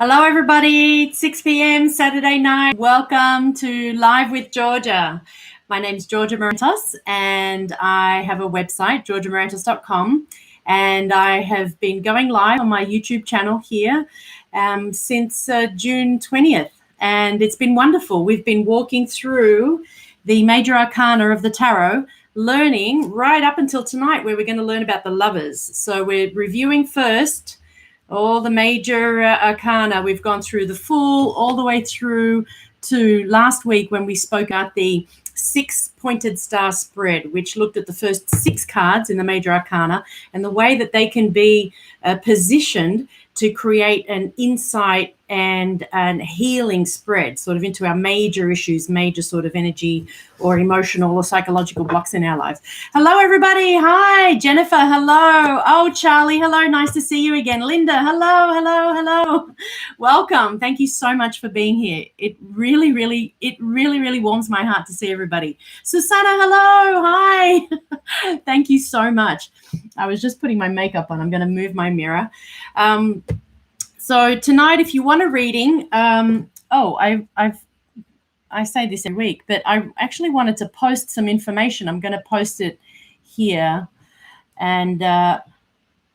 Hello, everybody. It's 6 p.m. Saturday night. Welcome to Live with Georgia. My name is georgiamarantos, and I have a website, georgiamarantos.com, and I have been going live on my YouTube channel here since June 20th, and it's been wonderful. We've been walking through the major arcana of the tarot, learning right up until tonight, where we're going to learn about the lovers. So we're reviewing first all the major arcana. We've gone through the Fool all the way through to last week when we spoke about the 6-pointed star spread, which looked at the first 6 cards in the major arcana and the way that they can be positioned to create an insight and an healing spread sort of into our major issues, major sort of energy or emotional or psychological blocks in our lives. Hello, everybody. Hi, Jennifer. Hello. Oh, Charlie. Hello. Nice to see you again. Linda. Hello. Welcome. Thank you so much for being here. It really warms my heart to see everybody. Susanna. Hello. Hi. Thank you so much. I was just putting my makeup on. I'm going to move my mirror. So tonight, if you want a reading, I say this every week, but I actually wanted to post some information. I'm going to post it here, and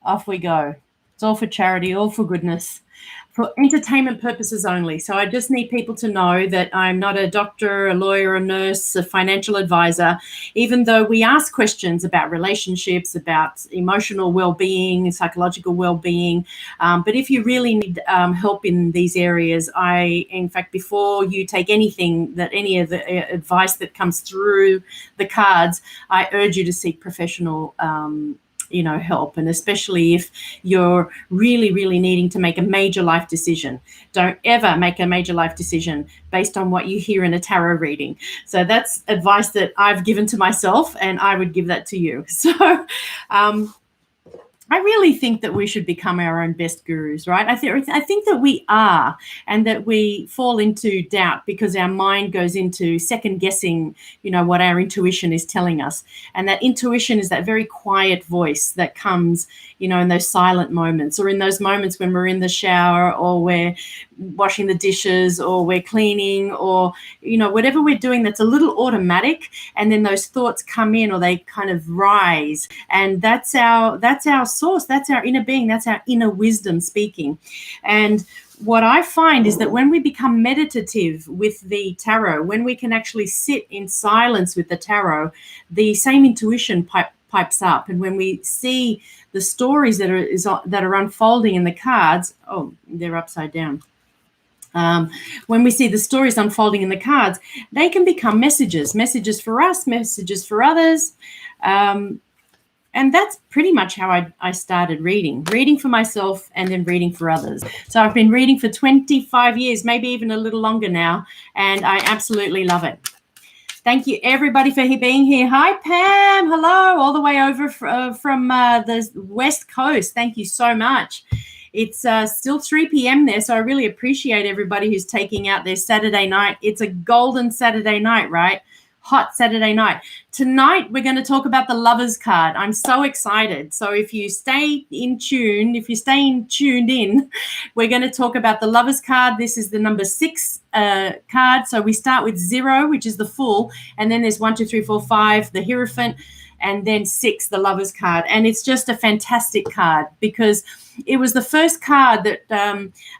off we go. It's all for charity, all for goodness, for entertainment purposes only. So I just need people to know that I'm not a doctor, a lawyer, a nurse, a financial advisor, even though we ask questions about relationships, about emotional well-being, psychological well-being. But if you really need help in these areas, in fact, before you take any of the advice that comes through the cards, I urge you to seek professional help. And especially if you're really needing to make a major life decision, don't ever make a major life decision based on what you hear in a tarot reading. So that's advice that I've given to myself, and I would give that to you. So I really think that we should become our own best gurus, right? I think that we are, and that we fall into doubt because our mind goes into second guessing, what our intuition is telling us. And that intuition is that very quiet voice that comes, in those silent moments, or in those moments when we're in the shower, or we're washing the dishes, or we're cleaning, or, whatever we're doing that's a little automatic. And then those thoughts come in, or they kind of rise. And that's our source. That's our inner being. That's our inner wisdom speaking. And what I find is that when we become meditative with the tarot, when we can actually sit in silence with the tarot, the same intuition pipes up. And when we see the stories that are unfolding in the cards, oh, they're upside down. When we see the stories unfolding in the cards, they can become messages for us, messages for others. And that's pretty much how I started reading for myself and then reading for others. So I've been reading for 25 years, maybe even a little longer now, and I absolutely love it. Thank you, everybody, for being here. Hi, Pam. Hello, all the way over from the West Coast. Thank you so much. It's still 3 p.m. there, so I really appreciate everybody who's taking out their Saturday night. It's a golden Saturday night, right? Hot Saturday night. Tonight, we're going to talk about the Lovers card. I'm so excited. So if you stay tuned in, we're going to talk about the Lovers card. This is the number 6 card. So we start with 0, which is the Fool, and then there's 1, 2, 3, 4, 5, the Hierophant, and then 6, the Lovers card. And it's just a fantastic card because it was the first card that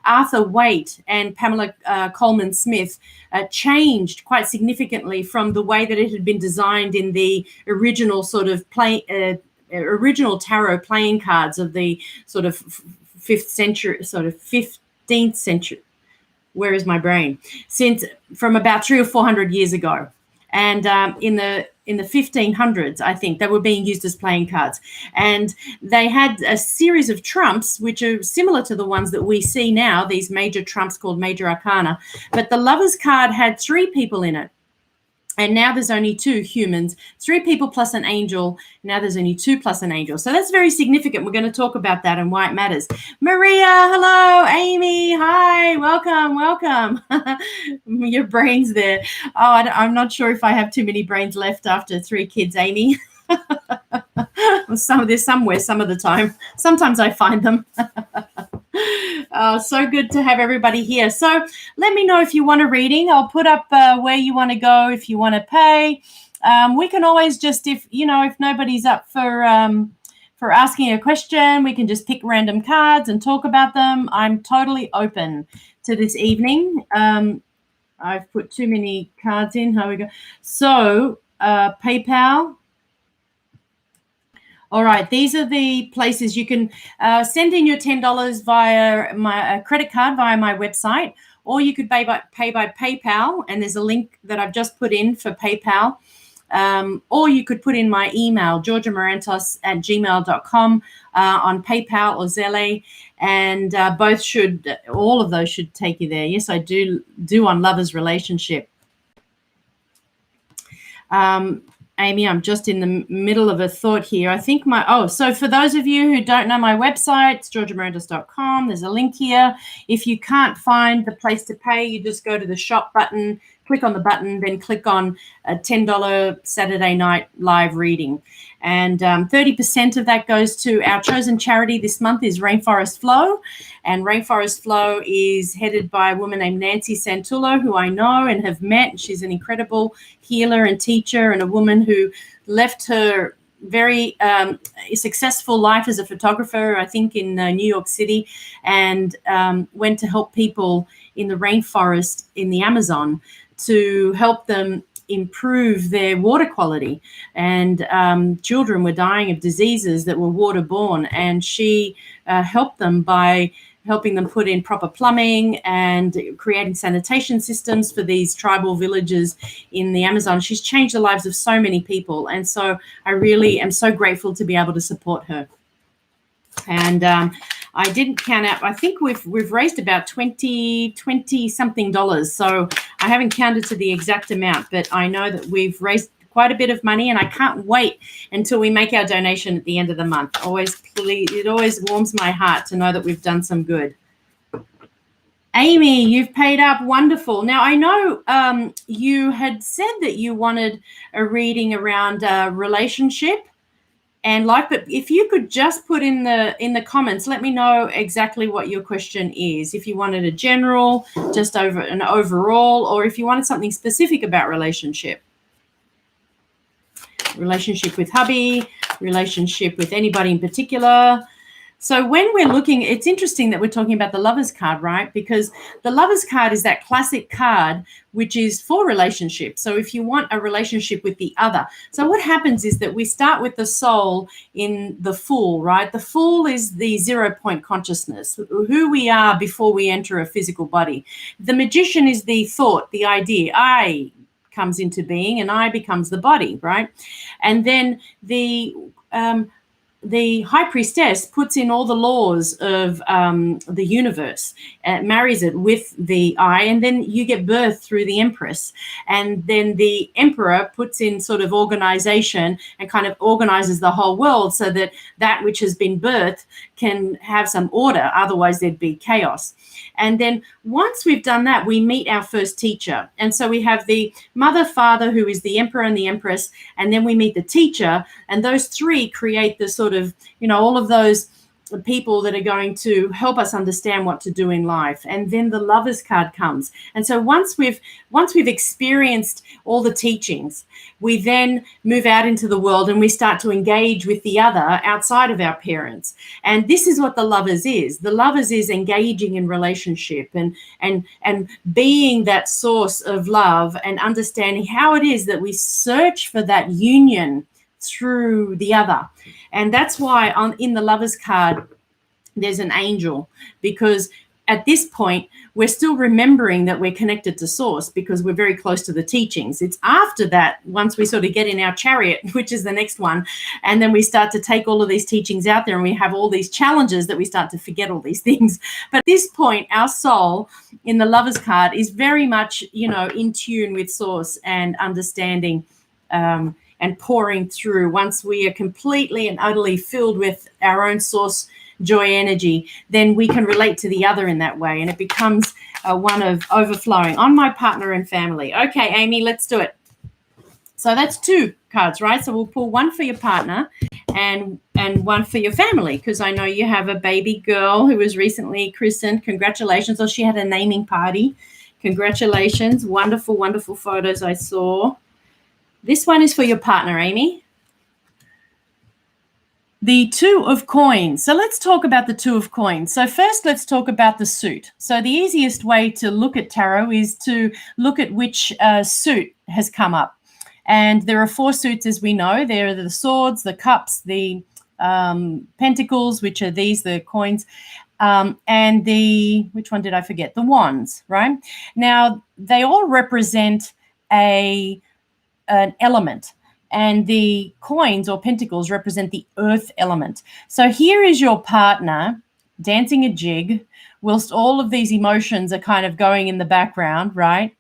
Arthur Waite and Pamela Coleman Smith changed quite significantly from the way that it had been designed in the original sort of original tarot playing cards of the sort of 15th century. Where is my brain? From about 300 or 400 years ago. And in the 1500s, I think, they were being used as playing cards. And they had a series of trumps, which are similar to the ones that we see now, these major trumps called major arcana. But the Lovers card had 3 people in it. And now there's only 2 humans, 3 people plus an angel. Now there's only 2 plus an angel. So that's very significant. We're going to talk about that and why it matters. Maria, hello. Amy, hi. Welcome. Your brain's there. Oh, I'm not sure if I have too many brains left after 3 kids, Amy. There's somewhere some of the time. Sometimes I find them. So good to have everybody here. So let me know if you want a reading. I'll put up where you want to go if you want to pay. We can always just, if nobody's up for asking a question, we can just pick random cards and talk about them. I'm totally open to this evening. I've put too many cards in. How we go? So PayPal. All right, these are the places you can send in your $10 via my credit card via my website, or you could pay by PayPal, and there's a link that I've just put in for PayPal, or you could put in my email, georgiamarantos@gmail.com on PayPal or Zelle, and all of those should take you there. Yes, I do on Lovers Relationship. Amy, I'm just in the middle of a thought here. I think so for those of you who don't know my website, it's georgiamarantos.com. There's a link here. If you can't find the place to pay, you just go to the shop button, click on the button, then click on a $10 Saturday night live reading. And 30% of that goes to our chosen charity this month is Rainforest Flow. And Rainforest Flow is headed by a woman named Nancy Santullo, who I know and have met. She's an incredible healer and teacher, and a woman who left her very successful life as a photographer, I think in New York City, and went to help people in the rainforest in the Amazon to help them improve their water quality. And children were dying of diseases that were waterborne, and she helped them by helping them put in proper plumbing and creating sanitation systems for these tribal villages in the Amazon. She's changed the lives of so many people, and so I really am so grateful to be able to support her. And I didn't count out. I think we've raised about $20 something. So I haven't counted to the exact amount, but I know that we've raised quite a bit of money, and I can't wait until we make our donation at the end of the month. It always warms my heart to know that we've done some good. Amy, you've paid up. Wonderful. Now, I know you had said that you wanted a reading around relationship and life, but if you could just put in the comments, let me know exactly what your question is. If you wanted a general, just over an overall, or if you wanted something specific about relationship with hubby, relationship with anybody in particular. So when we're looking, it's interesting that we're talking about the Lovers card, right? Because the Lovers card is that classic card, which is for relationships. So if you want a relationship with the other. So what happens is that we start with the soul in the Fool, right? The Fool is the 0 point consciousness, who we are before we enter a physical body. The Magician is the thought, the idea. I comes into being, and I becomes the body, right? And then the High Priestess puts in all the laws of the universe, marries it with the I, and then you get birth through the Empress. And then the Emperor puts in sort of organization and kind of organizes the whole world so that which has been birthed can have some order, otherwise there'd be chaos. And then once we've done that, we meet our first teacher. And so we have the mother, father, who is the emperor and the empress, and then we meet the teacher. And those three create the sort of, all of those people that are going to help us understand what to do in life. And then the Lovers card comes. And so once we've experienced all the teachings, we then move out into the world and we start to engage with the other outside of our parents. And this is what the Lovers is. The Lovers is engaging in relationship and being that source of love and understanding how it is that we search for that union through the other. And that's why in the Lovers card there's an angel, because at this point we're still remembering that we're connected to source because we're very close to the teachings. It's after that, once we sort of get in our chariot, which is the next one, and then we start to take all of these teachings out there and we have all these challenges that we start to forget all these things. But at this point, our soul in the Lovers card is very much, in tune with source and understanding and pouring through. Once we are completely and utterly filled with our own source joy energy, then we can relate to the other in that way, and it becomes one of overflowing on my partner and family. Okay, Amy, let's do it. So that's 2 cards, right? So we'll pull one for your partner and and one for your family, because I know you have a baby girl who was recently christened. Congratulations. Or she had a naming party. Congratulations. Wonderful, wonderful photos I saw. This one is for your partner, Amy. The Two of Coins. So let's talk about the Two of Coins. So first, let's talk about the suit. So the easiest way to look at tarot is to look at which suit has come up. And there are 4 suits, as we know. There are the swords, the cups, the pentacles, which are these, the coins, and the, which one did I forget? The wands, right? Now, they all represent an element. And the coins or pentacles represent the earth element. So here is your partner dancing a jig whilst all of these emotions are kind of going in the background, right?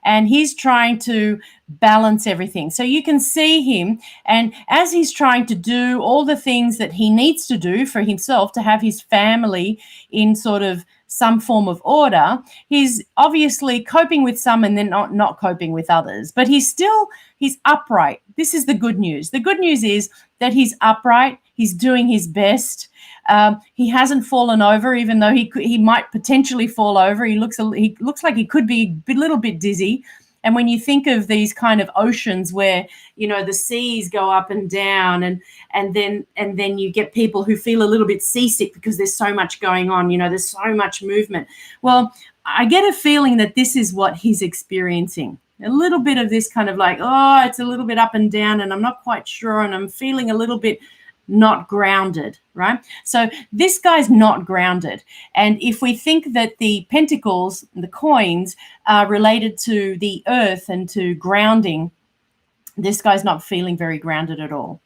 And he's trying to balance everything. So you can see him, and as he's trying to do all the things that he needs to do for himself to have his family in sort of some form of order, he's obviously coping with some and then not coping with others. But he's upright. This is the good news. The good news is that he's upright. He's doing his best. He hasn't fallen over, even though he might potentially fall over. He looks like he could be a little bit dizzy. And when you think of these kind of oceans where, you know, the seas go up and down, and then you get people who feel a little bit seasick because there's so much going on, you know, there's so much movement. Well, I get a feeling that this is what he's experiencing. A little bit of this kind of like, oh, it's a little bit up and down and I'm not quite sure and I'm feeling a little bit not grounded, right? So this guy's not grounded. And if we think that the pentacles, the coins, are related to the earth and to grounding, this guy's not feeling very grounded at all.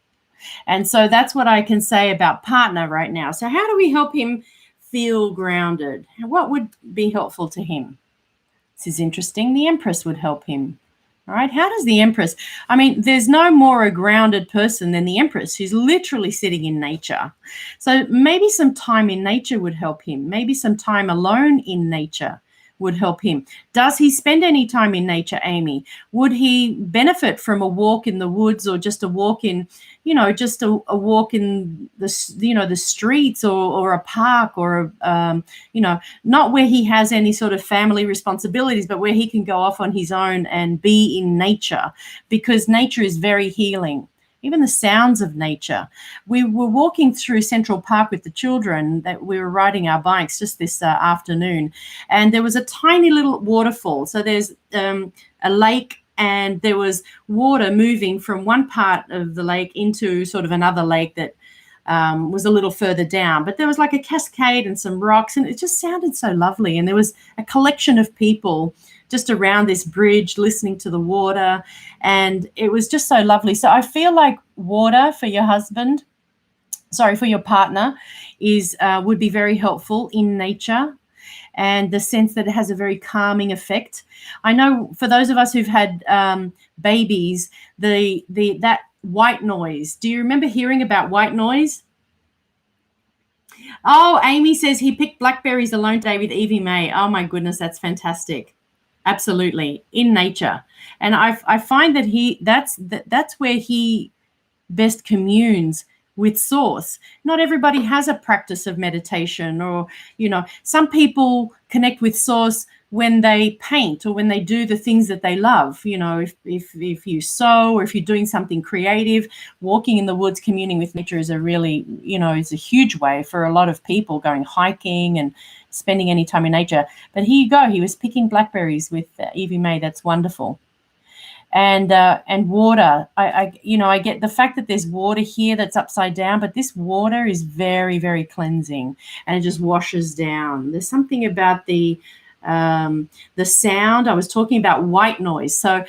And so that's what I can say about partner right now. So how do we help him feel grounded? What would be helpful to him? This is interesting. The Empress would help him. All right. How does the Empress? I mean, there's no more a grounded person than the Empress, who's literally sitting in nature. So maybe some time in nature would help him. Maybe some time alone in nature would help him. Does he spend any time in nature, Amy? Would he benefit from a walk in the woods, or just a walk in, you know, just a walk in the, you know, the streets, or a park, or, you know, not where he has any sort of family responsibilities, but where he can go off on his own and be in nature, because nature is very healing. Even the sounds of nature. We were walking through Central Park with the children, that we were riding our bikes just this afternoon, and there was a tiny little waterfall. So there's a lake, and there was water moving from one part of the lake into sort of another lake that was a little further down. But there was like a cascade and some rocks, and it just sounded so lovely. And there was a collection of people just around this bridge listening to the water, and it was just so lovely. So I feel like water for your husband, for your partner, would be very helpful in nature, and the sense that it has a very calming effect. I know for those of us who've had babies, that white noise. Do you remember hearing about white noise? Oh, Amy says he picked blackberries alone today with Evie May. Oh my goodness, that's fantastic. Absolutely, in nature. And I find that that's where he best communes with source. Not everybody has a practice of meditation, or, you know, some people connect with source when they paint or when they do the things that they love. You know, if you sew, or if you're doing something creative, walking in the woods, communing with nature is is a huge way for a lot of people, going hiking and spending any time in nature. But here you go. He was picking blackberries with Evie May. That's wonderful. And water. I get the fact that there's water here that's upside down, but this water is very, very cleansing, and it just washes down. There's something about the sound. I was talking about white noise. So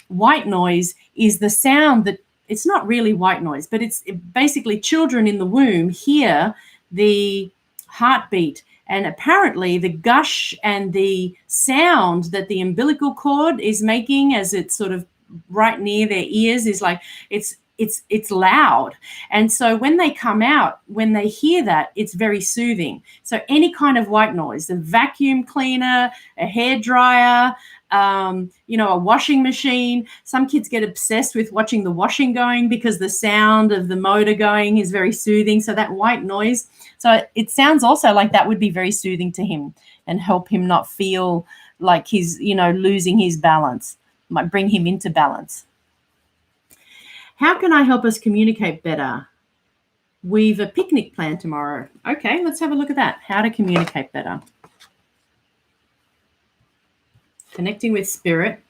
white noise is the sound that, it's not really white noise, but it's basically children in the womb hear the heartbeat, and apparently the gush and the sound that the umbilical cord is making as it's sort of right near their ears is like, it's it's loud. And so when they come out, when they hear that, it's very soothing. So any kind of white noise, a vacuum cleaner, a hairdryer, a washing machine. Some kids get obsessed with watching the washing going because the sound of the motor going is very soothing. So that white noise. So it sounds also like that would be very soothing to him and help him not feel like he's, losing his balance. Might bring him into balance. How can I help us communicate better? We've a picnic planned tomorrow. Okay, let's have a look at that. How to communicate better. Connecting with spirit.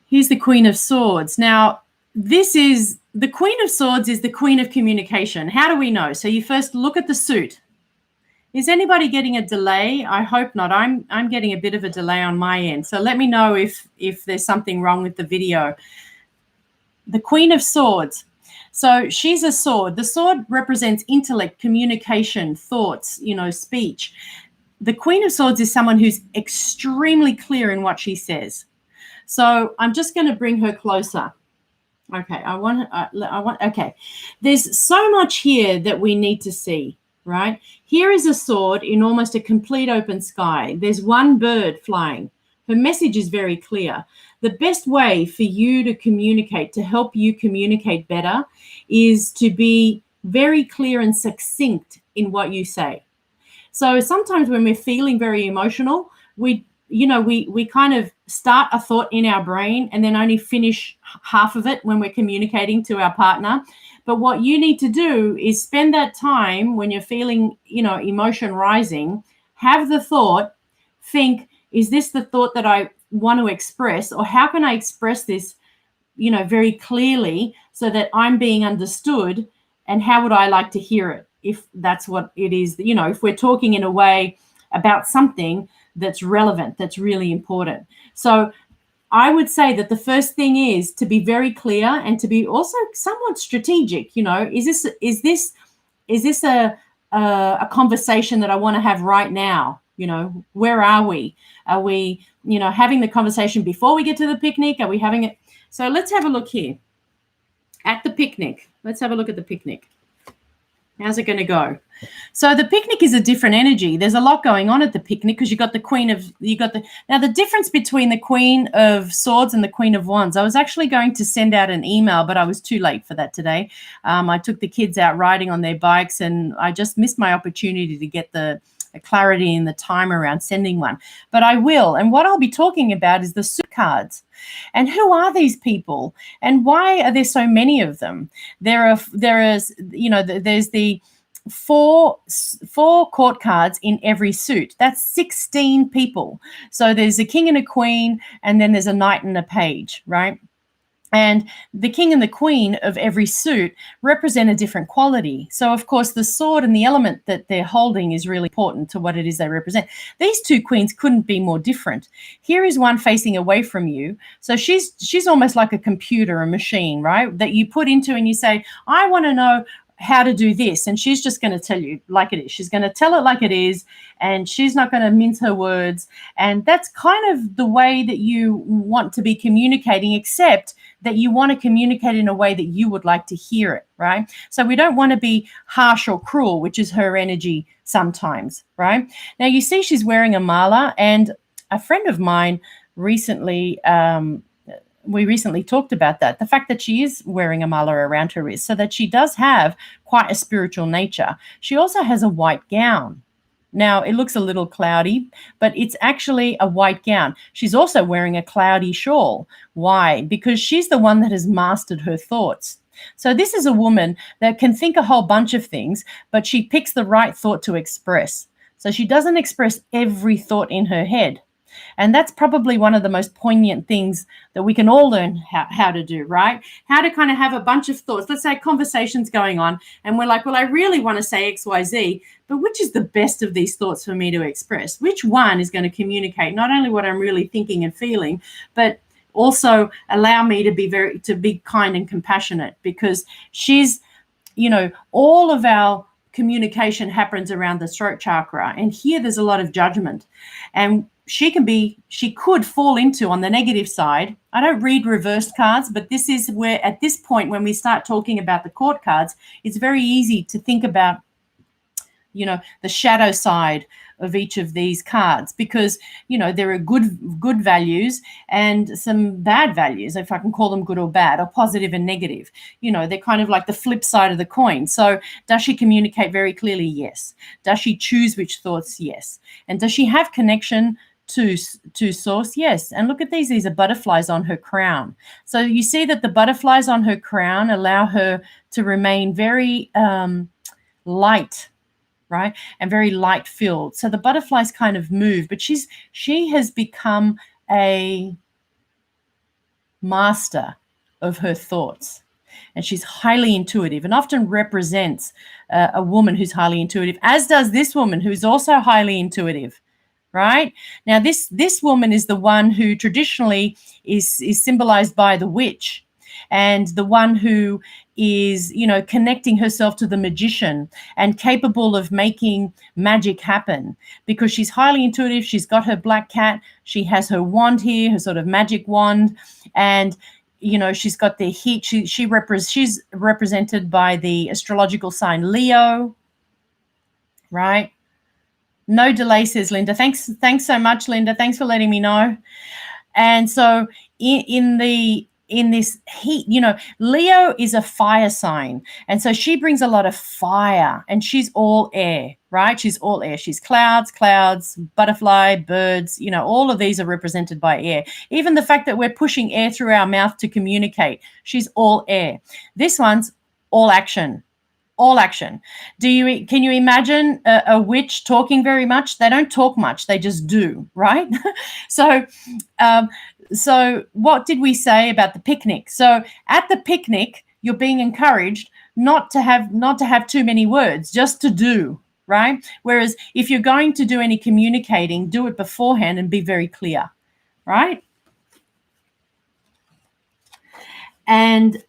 Here's the Queen of Swords. Now, the Queen of Swords is the Queen of communication. How do we know? So you first look at the suit. Is anybody getting a delay? I hope not. I'm getting a bit of a delay on my end. So let me know if there's something wrong with the video. The Queen of Swords. So she's a sword. The sword represents intellect, communication, thoughts, speech. The Queen of Swords is someone who's extremely clear in what she says. So I'm just going to bring her closer. Okay, okay. There's so much here that we need to see, right? Here is a sword in almost a complete open sky. There's one bird flying. Her message is very clear. The best way for you to communicate, to help you communicate better, is to be very clear and succinct in what you say. So sometimes when we're feeling very emotional, we kind of start a thought in our brain and then only finish half of it when we're communicating to our partner. But what you need to do is spend that time when you're feeling, emotion rising, have the thought, think, is this the thought that I want to express, or how can I express this, very clearly so that I'm being understood, and how would I like to hear it if that's what it is, if we're talking in a way about something that's relevant, that's really important. So I would say that the first thing is to be very clear and to be also somewhat strategic. Is this a conversation that I want to have right now? Where are we? Are we, having the conversation before we get to the picnic? Are we having it? So let's have a look here at the picnic. Let's have a look at the picnic. How's it going to go? So the picnic is a different energy. There's a lot going on at the picnic because now the difference between the Queen of Swords and the Queen of Wands. I was actually going to send out an email, but I was too late for that today. I took the kids out riding on their bikes and I just missed my opportunity to get the clarity and the time around sending one. But I will. And what I'll be talking about is the suit cards. And who are these people? And why are there so many of them? There's the four court cards in every suit. That's 16 people. So there's a king and a queen, and then there's a knight and a page, right? And the king and the queen of every suit represent a different quality. So, of course, the sword and the element that they're holding is really important to what it is they represent. These two queens couldn't be more different. Here is one facing away from you. So she's almost like a computer, a machine, right, that you put into and you say, I want to know how to do this. And she's just going to tell you like it is. She's going to tell it like it is, and she's not going to mince her words. And that's kind of the way that you want to be communicating, except that you want to communicate in a way that you would like to hear it, right? So we don't want to be harsh or cruel, which is her energy sometimes, right? Now you see she's wearing a mala, and a friend of mine recently, we recently talked about that. The fact that she is wearing a mala around her wrist, so that she does have quite a spiritual nature. She also has a white gown. Now, it looks a little cloudy, but it's actually a white gown. She's also wearing a cloudy shawl. Why? Because she's the one that has mastered her thoughts. So this is a woman that can think a whole bunch of things, but she picks the right thought to express. So she doesn't express every thought in her head. And that's probably one of the most poignant things that we can all learn how to do, right? How to kind of have a bunch of thoughts. Let's say conversations going on, and we're like, well, I really want to say X, Y, Z, but which is the best of these thoughts for me to express? Which one is going to communicate not only what I'm really thinking and feeling, but also allow me to be kind and compassionate? Because she's, all of our communication happens around the throat chakra, and here there's a lot of judgment. And she could fall into on the negative side. I don't read reversed cards, but this is where at this point when we start talking about the court cards, it's very easy to think about, you know, the shadow side of each of these cards, because, you know, there are good values and some bad values, if I can call them good or bad, or positive and negative. You know, they're kind of like the flip side of the coin. So does she communicate very clearly? Yes. Does she choose which thoughts? Yes. And does she have connection to source? Yes. And look at these are butterflies on her crown. So you see that the butterflies on her crown allow her to remain very light, right? And very light filled. So the butterflies kind of move, but she has become a master of her thoughts. And she's highly intuitive and often represents a woman who's highly intuitive, as does this woman who's also highly intuitive, right? Now, this woman is the one who traditionally is symbolized by the witch, and the one who is, you know, connecting herself to the magician and capable of making magic happen, because she's highly intuitive. She's got her black cat. She has her wand here, her sort of magic wand, and, you know, she's got the heat. She's represented by the astrological sign Leo, right? No delay, says Linda. Thanks so much, Linda. Thanks for letting me know. And so in this heat, you know, Leo is a fire sign. And so she brings a lot of fire, and she's all air, right? She's all air. She's clouds, butterfly, birds, you know, all of these are represented by air. Even the fact that we're pushing air through our mouth to communicate, she's all air. This one's all action. All action. Can you imagine a witch talking very much? They don't talk much. They just do, right? So what did we say about the picnic? So at the picnic, you're being encouraged not to have too many words, just to do, right? Whereas if you're going to do any communicating, do it beforehand and be very clear, right? And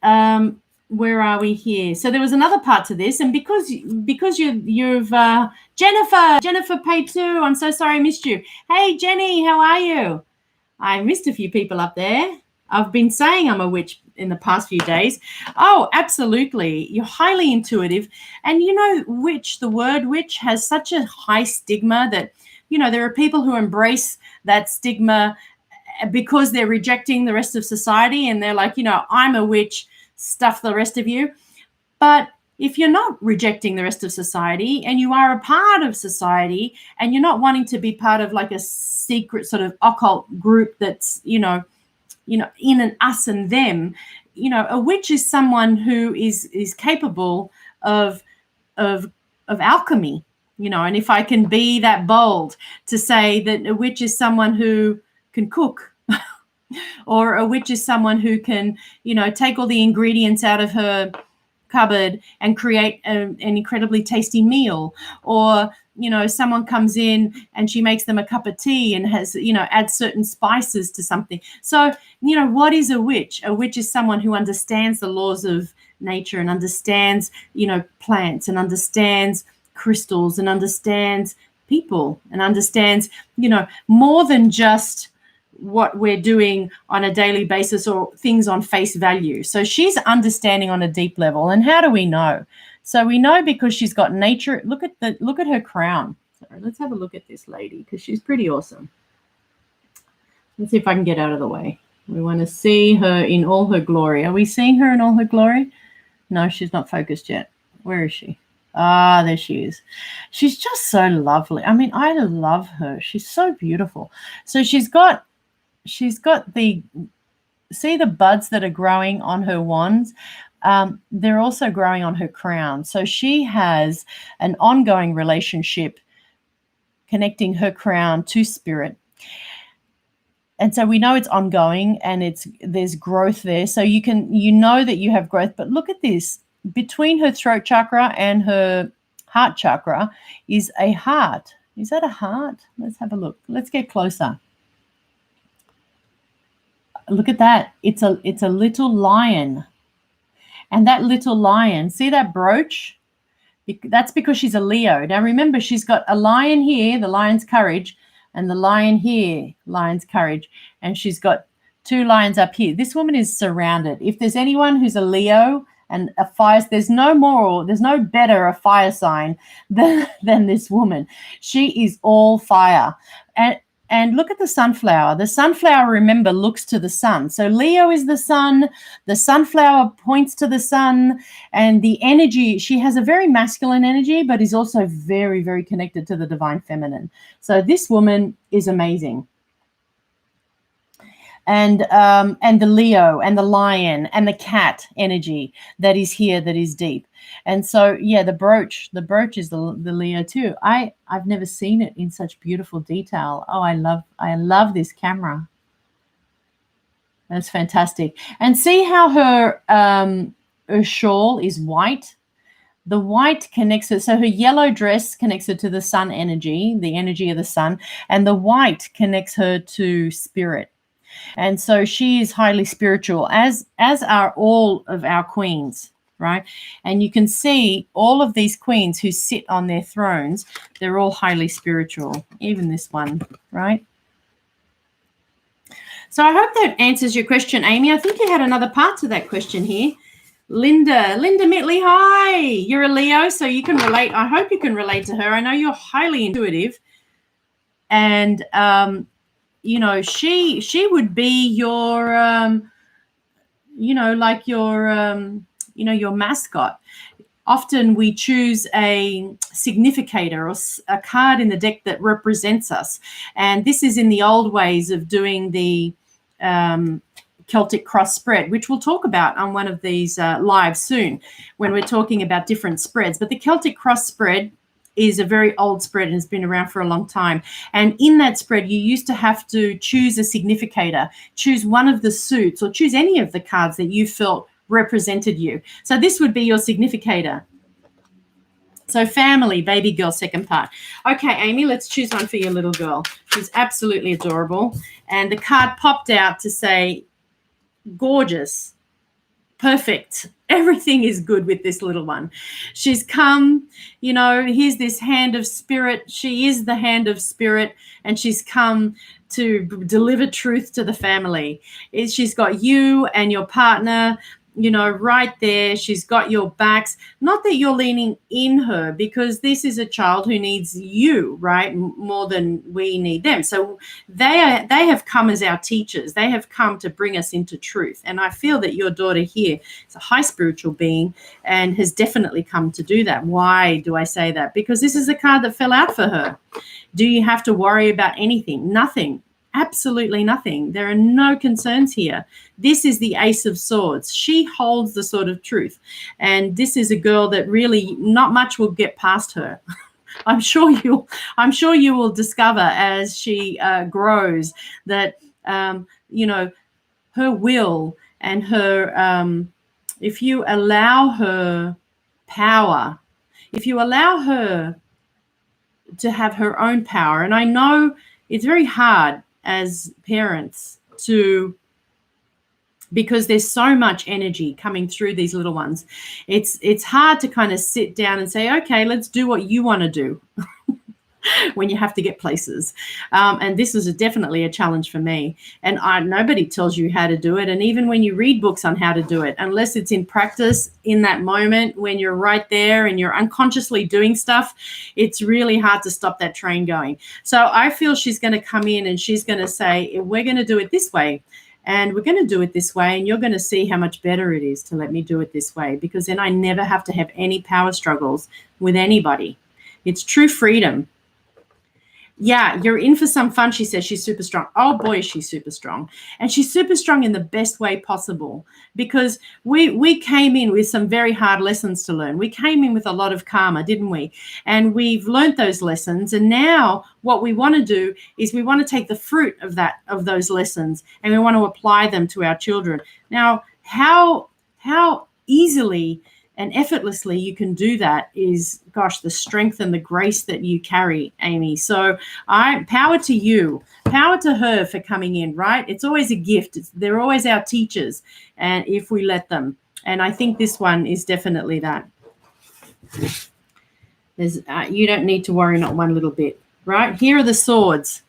where are we here? So there was another part to this, and because you've Jennifer paid too. I'm so sorry I missed you. Hey Jenny, how are you? I missed a few people up there. I've been saying I'm a witch in the past few days. Oh, absolutely. You're highly intuitive, and you know, the word witch has such a high stigma that, you know, there are people who embrace that stigma because they're rejecting the rest of society, and they're like, you know, I'm a witch, stuff the rest of you. But if you're not rejecting the rest of society, and you are a part of society, and you're not wanting to be part of like a secret sort of occult group that's, you know, in an us and them, you know, a witch is someone who is capable of alchemy, you know. And if I can be that bold to say that a witch is someone who can cook, or a witch is someone who can, you know, take all the ingredients out of her cupboard and create an incredibly tasty meal, or, you know, someone comes in and she makes them a cup of tea and has, you know, adds certain spices to something. So, you know, what is a witch? A witch is someone who understands the laws of nature and understands, you know, plants, and understands crystals, and understands people, and understands, you know, more than just what we're doing on a daily basis or things on face value. So she's understanding on a deep level. And how do we know? So we know because she's got nature. Look at her crown. Sorry, let's have a look at this lady, because she's pretty awesome. Let's see if I can get out of the way. We want to see her in all her glory. Are we seeing her in all her glory? No, she's not focused yet. Where is she? Ah, there she is. She's just so lovely. I mean, I love her. She's so beautiful. So she's got the buds that are growing on her wands. They're also growing on her crown. So she has an ongoing relationship connecting her crown to spirit. And so we know it's ongoing, and there's growth there. So you know that you have growth. But look at this. Between her throat chakra and her heart chakra is a heart. Is that a heart? Let's have a look. Let's get closer. Look at that. It's a little lion. And that little lion, see that brooch? That's because she's a Leo. Now remember, she's got a lion here, the lion's courage, And the lion here, lion's courage. And she's got 2 lions up here. This woman is surrounded. If there's anyone who's a Leo and a fire, there's no better a fire sign than this woman. She is all fire. And look at the sunflower. The sunflower, remember, looks to the sun. So Leo is the sun. The sunflower points to the sun. And the energy, she has a very masculine energy, but is also very, very connected to the divine feminine. So this woman is amazing. And the Leo and the lion and the cat energy that is here, that is deep. And so, yeah, the brooch is the Leo too. I've never seen it in such beautiful detail. Oh, I love this camera. That's fantastic. And see how her shawl is white. The white connects her, so her yellow dress connects her to the sun energy, the energy of the sun, and the white connects her to spirit. And so she is highly spiritual, as are all of our queens, right? And you can see all of these queens who sit on their thrones, they're all highly spiritual, even this one, right? So I hope that answers your question, Amy. I think you had another part to that question here. Linda Mitley, hi. You're a Leo, so you can relate. I hope you can relate to her. I know you're highly intuitive. And you know, she would be your, like your, your mascot. Often we choose a significator or a card in the deck that represents us. And this is in the old ways of doing the Celtic cross spread, which we'll talk about on one of these lives soon when we're talking about different spreads. But the Celtic cross spread is a very old spread and has been around for a long time. And in that spread, you used to have to choose a significator, choose one of the suits, or choose any of the cards that you felt represented you. So this would be your significator. So family, baby girl, second part. Okay, Amy, let's choose one for your little girl. She's absolutely adorable. And the card popped out to say, gorgeous, perfect. Everything is good with this little one. She's come, here's this hand of spirit. She is the hand of spirit, and she's come to deliver truth to the family. She's got you and your partner, right there. She's got your backs. Not that you're leaning in her, because this is a child who needs you, right, more than we need them. So they have come as our teachers. They have come to bring us into truth. And I feel that your daughter here is a high spiritual being and has definitely come to do that. Why do I say that? Because this is a card that fell out for her. Do you have to worry about anything? Nothing. Absolutely nothing. There are no concerns here. This is the Ace of Swords. She holds the sword of truth. And this is a girl that really not much will get past her. I'm sure you will discover as she grows that, her will and her, if you allow her power, if you allow her to have her own power, and I know it's very hard as parents because there's so much energy coming through these little ones. It's hard to kind of sit down and say, okay, let's do what you want to do when you have to get places. And this was definitely a challenge for me. And nobody tells you how to do it. And even when you read books on how to do it, unless it's in practice in that moment when you're right there and you're unconsciously doing stuff, it's really hard to stop that train going. So I feel she's going to come in and she's going to say, we're going to do it this way. And we're going to do it this way. And you're going to see how much better it is to let me do it this way, because then I never have to have any power struggles with anybody. It's true freedom. Yeah, you're in for some fun, she says. She's super strong. Oh, boy, is she super strong. And she's super strong in the best way possible, because we came in with some very hard lessons to learn. We came in with a lot of karma, didn't we? And we've learned those lessons. And now what we want to do is we want to take the fruit of those lessons, and we want to apply them to our children. Now, how easily and effortlessly you can do that is, gosh, the strength and the grace that you carry, Amy. So power to you, power to her for coming in, right? It's always a gift. They're always our teachers, and if we let them. And I think this one is definitely that. You don't need to worry, not one little bit, right? Here are the swords.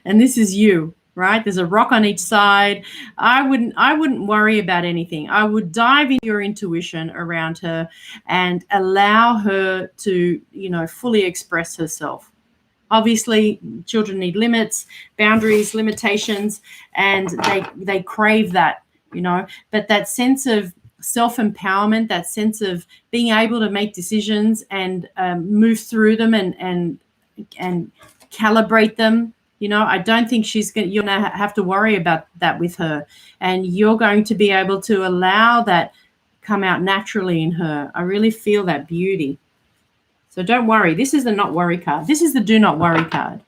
and this is you, right? There's a rock on each side. I wouldn't worry about anything. I would dive into your intuition around her and allow her to, fully express herself. Obviously, children need limits, boundaries, limitations, and they crave that, But that sense of self-empowerment, that sense of being able to make decisions and move through them and calibrate them, I don't think you're going to have to worry about that with her, and you're going to be able to allow that come out naturally in her. I really feel that beauty. So don't worry. This is the not worry card. This is the do not worry card.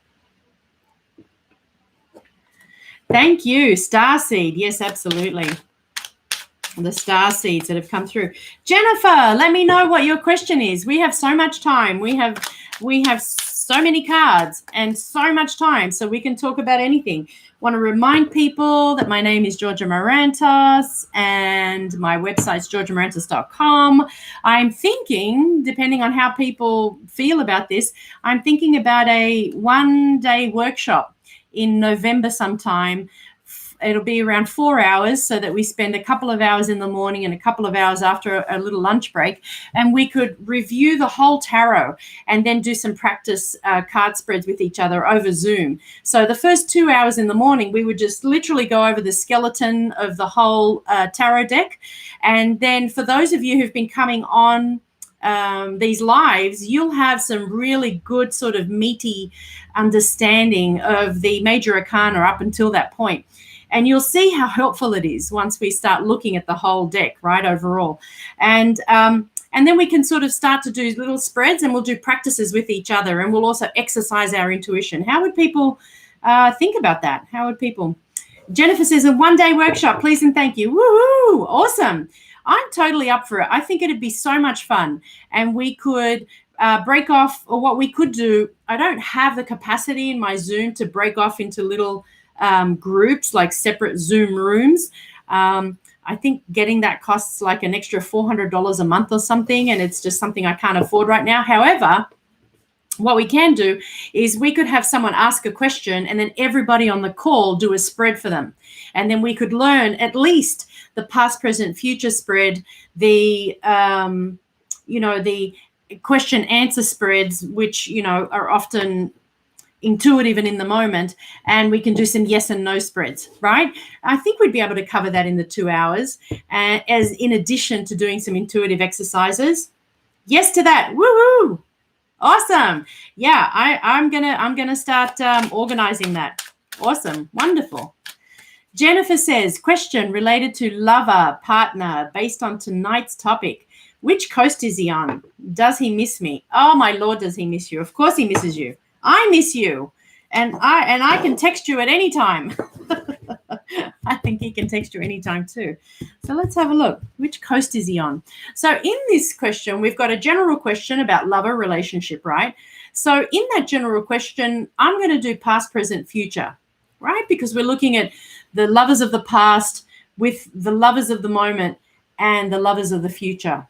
Thank you, Starseed. Yes, absolutely. The star seeds that have come through. Jennifer, let me know what your question is. We have so much time. We have so many cards and so much time, so we can talk about anything. Want to remind people that my name is Georgia Marantos and my website's georgiamarantos.com. I'm thinking, depending on how people feel about this, I'm thinking about a one-day workshop in November sometime. It'll be around 4 hours, so that we spend a couple of hours in the morning and a couple of hours after a little lunch break, and we could review the whole tarot and then do some practice card spreads with each other over Zoom. So the first 2 hours in the morning, we would just literally go over the skeleton of the whole tarot deck. And then for those of you who've been coming on these lives, you'll have some really good sort of meaty understanding of the major arcana up until that point. And you'll see how helpful it is once we start looking at the whole deck, right, overall. And then we can sort of start to do little spreads, and we'll do practices with each other, and we'll also exercise our intuition. How would people think about that? How would people? Jennifer says, a one-day workshop, please and thank you. Woohoo! Awesome. I'm totally up for it. I think it'd be so much fun. And we could break off, or what we could do, I don't have the capacity in my Zoom to break off into little groups, like separate Zoom rooms. I think getting that costs like an extra $400 a month or something, and it's just something I can't afford right now. However, what we can do is we could have someone ask a question, and then everybody on the call do a spread for them. And then we could learn at least the past, present, future spread, the question answer spreads, which, are often intuitive and in the moment, and we can do some yes and no spreads, right? I think we'd be able to cover that in the 2 hours, as in addition to doing some intuitive exercises. Yes to that. Woohoo! Awesome. Yeah, I'm gonna start organizing that. Awesome. Wonderful. Jennifer says, question related to lover, partner, based on tonight's topic. Which coast is he on? Does he miss me? Oh my Lord, does he miss you? Of course he misses you. I miss you, and I can text you at any time. I think he can text you anytime too. So let's have a look. Which coast is he on? So in this question, we've got a general question about lover relationship, right? So in that general question, I'm going to do past, present, future, right? Because we're looking at the lovers of the past with the lovers of the moment and the lovers of the future.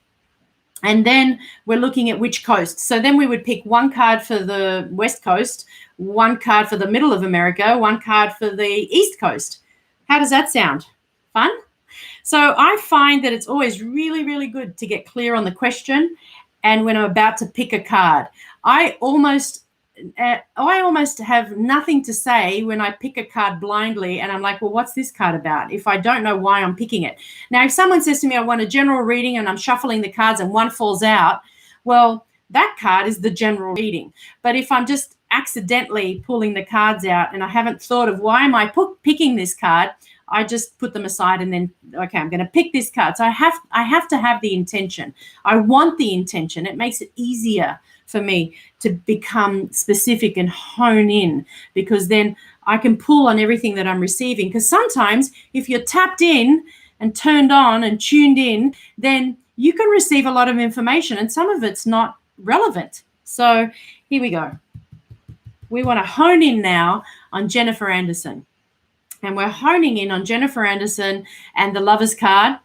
And then we're looking at which coast. So then we would pick one card for the West Coast, one card for the middle of America, one card for the East Coast. How does that sound? Fun? So I find that it's always really, really good to get clear on the question. And when I'm about to pick a card, I almost have nothing to say when I pick a card blindly, and I'm like, well, what's this card about? If I don't know why I'm picking it. Now, if someone says to me, I want a general reading, and I'm shuffling the cards and one falls out, well, that card is the general reading. But if I'm just accidentally pulling the cards out and I haven't thought of why am I picking this card, I just put them aside and then, okay, I'm going to pick this card. So I have to have the intention. I want the intention. It makes it easier for me to become specific and hone in, because then I can pull on everything that I'm receiving. Because sometimes if you're tapped in and turned on and tuned in, then you can receive a lot of information and some of it's not relevant. So here we go. We want to hone in now on Jennifer Anderson. And we're honing in on Jennifer Anderson and the lovers card,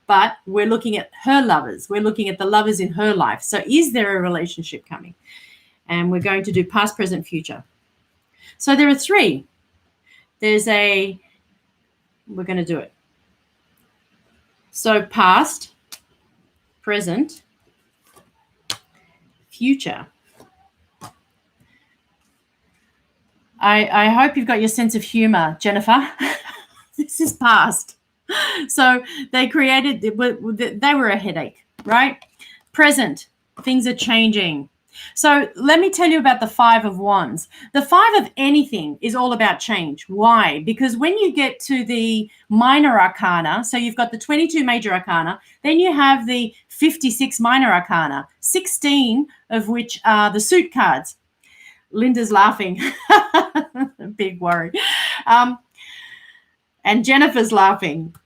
but we're looking at her lovers. We're looking at the lovers in her life. So is there a relationship coming? And we're going to do past, present, future. So there are three. we're going to do it. So past, present, future. I hope you've got your sense of humor, Jennifer. This is past. So they were a headache, right? Present, things are changing. So let me tell you about the Five of Wands. The Five of anything is all about change. Why? Because when you get to the minor arcana, so you've got the 22 major arcana, then you have the 56 minor arcana, 16 of which are the suit cards. Linda's laughing. Big worry. And Jennifer's laughing.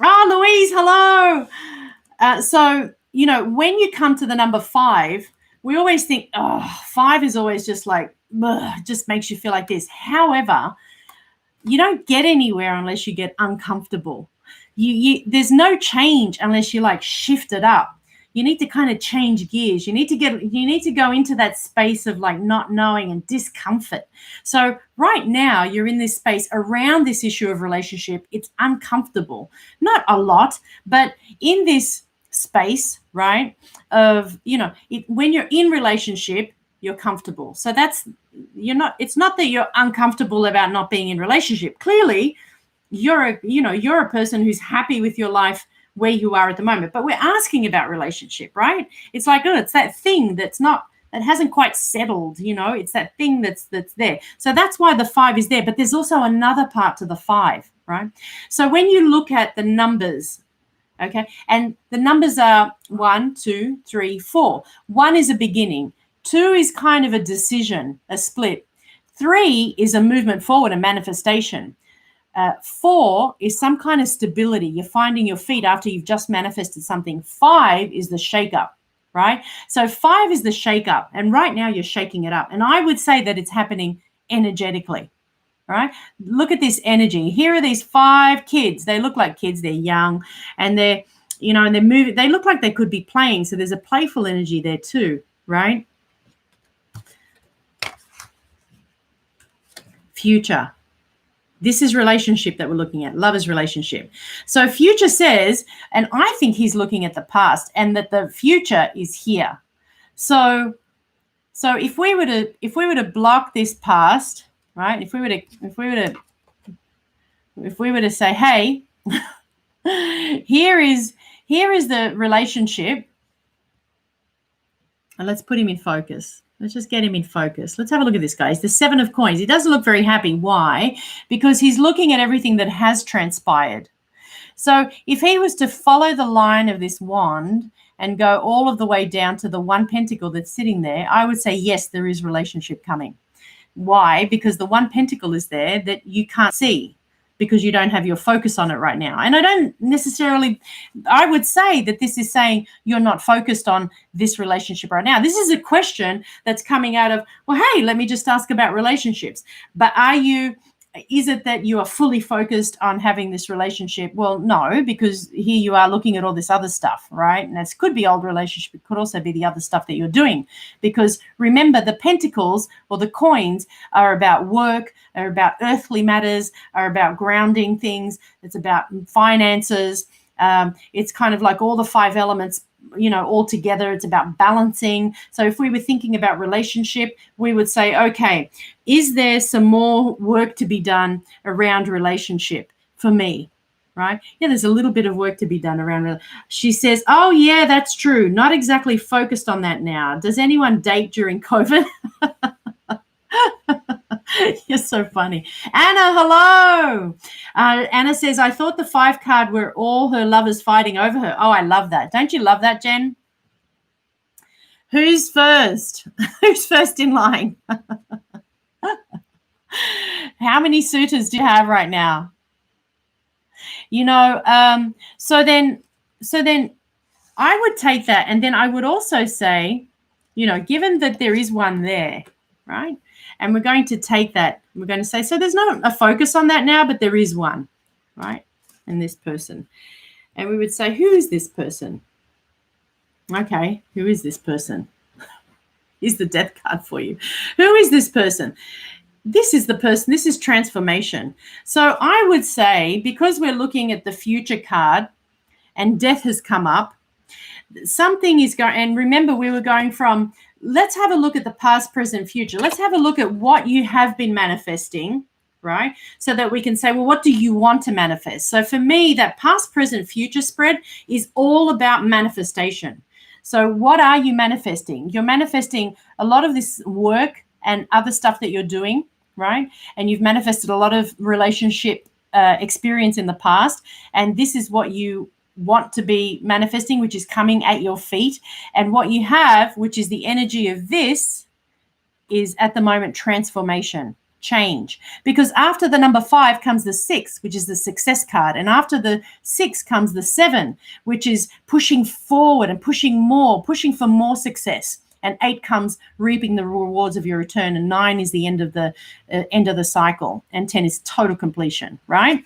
Oh, Louise, hello. So, you know, when you come to the number 5, we always think, 5 is always just like, just makes you feel like this. However, you don't get anywhere unless you get uncomfortable. There's no change unless you like shift it up. You need to kind of change gears. You need to go into that space of like not knowing and discomfort. So right now you're in this space around this issue of relationship. It's uncomfortable, not a lot, but in this space, right, of, you know, when you're in relationship, you're comfortable. So it's not that you're uncomfortable about not being in relationship. Clearly you're a person who's happy with your life where you are at the moment, but we're asking about relationship, right? It's like, it's that thing that hasn't quite settled, you know, it's that thing that's there. So that's why the 5 is there, but there's also another part to the 5, right? So when you look at the numbers, okay, and the numbers are 1, 2, 3, 4. 1 is a beginning. 2 is kind of a decision, a split. 3 is a movement forward, a manifestation. 4 is some kind of stability. You're finding your feet after you've just manifested something. 5 is the shake-up, right? So 5 is the shake-up, and right now you're shaking it up. And I would say that it's happening energetically, right? Look at this energy. Here are these 5 kids. They look like kids. They're young, and they're moving. They look like they could be playing. So there's a playful energy there too, right? Future. This is relationship that we're looking at, lover's relationship. So future says, and I think he's looking at the past and that the future is here. So if we were to block this past, right? If we were to say, hey, here is the relationship, and let's put him in focus. Let's just get him in focus. Let's have a look at this guy. He's the 7 of coins. He doesn't look very happy. Why? Because he's looking at everything that has transpired. So if he was to follow the line of this wand and go all of the way down to the 1 pentacle that's sitting there, I would say, yes, there is relationship coming. Why? Because the 1 pentacle is there that you can't see, because you don't have your focus on it right now. And I would say that this is saying you're not focused on this relationship right now. This is a question that's coming out of, well, hey, let me just ask about relationships. But is it that you are fully focused on having this relationship? Well, no, because here you are looking at all this other stuff, right? And this could be old relationship. It could also be the other stuff that you're doing. Because remember, the pentacles or the coins are about work, are about earthly matters, are about grounding things. It's about finances. It's kind of like all the 5 elements, you know, all together. It's about balancing. So if we were thinking about relationship, we would say, okay, is there some more work to be done around relationship for me? Right? Yeah, there's a little bit of work to be done around. She says, oh, yeah, that's true. Not exactly focused on that now. Does anyone date during COVID? You're so funny. Anna, hello. Anna says, I thought the 5 card were all her lovers fighting over her. Oh, I love that. Don't you love that, Jen? Who's first? Who's first in line? How many suitors do you have right now? You know, so then I would take that, and then I would also say, you know, given that there is one there, right? And we're going to take that. We're going to say, so there's not a focus on that now, but there is one, right? And this person. And we would say, who is this person? Okay, who is this person? Here's the death card for you. Who is this person? this is the person, this is transformation. So I would say, because we're looking at the future card and death has come up, something is going, and remember we were going from, let's have a look at the past, present, future. Let's have a look at what you have been manifesting, right? So that we can say, well, what do you want to manifest? So for me, that past, present, future spread is all about manifestation. So what are you manifesting? You're manifesting a lot of this work and other stuff that you're doing, right? And you've manifested a lot of relationship experience in the past. And this is what you want to be manifesting, which is coming at your feet. And what you have, which is the energy of this, is at the moment transformation, change. Because after the number 5 comes the 6, which is the success card. And after the 6 comes the 7, which is pushing forward and pushing more, pushing for more success. And 8 comes reaping the rewards of your return. And 9 is the end of the cycle. And 10 is total completion, right?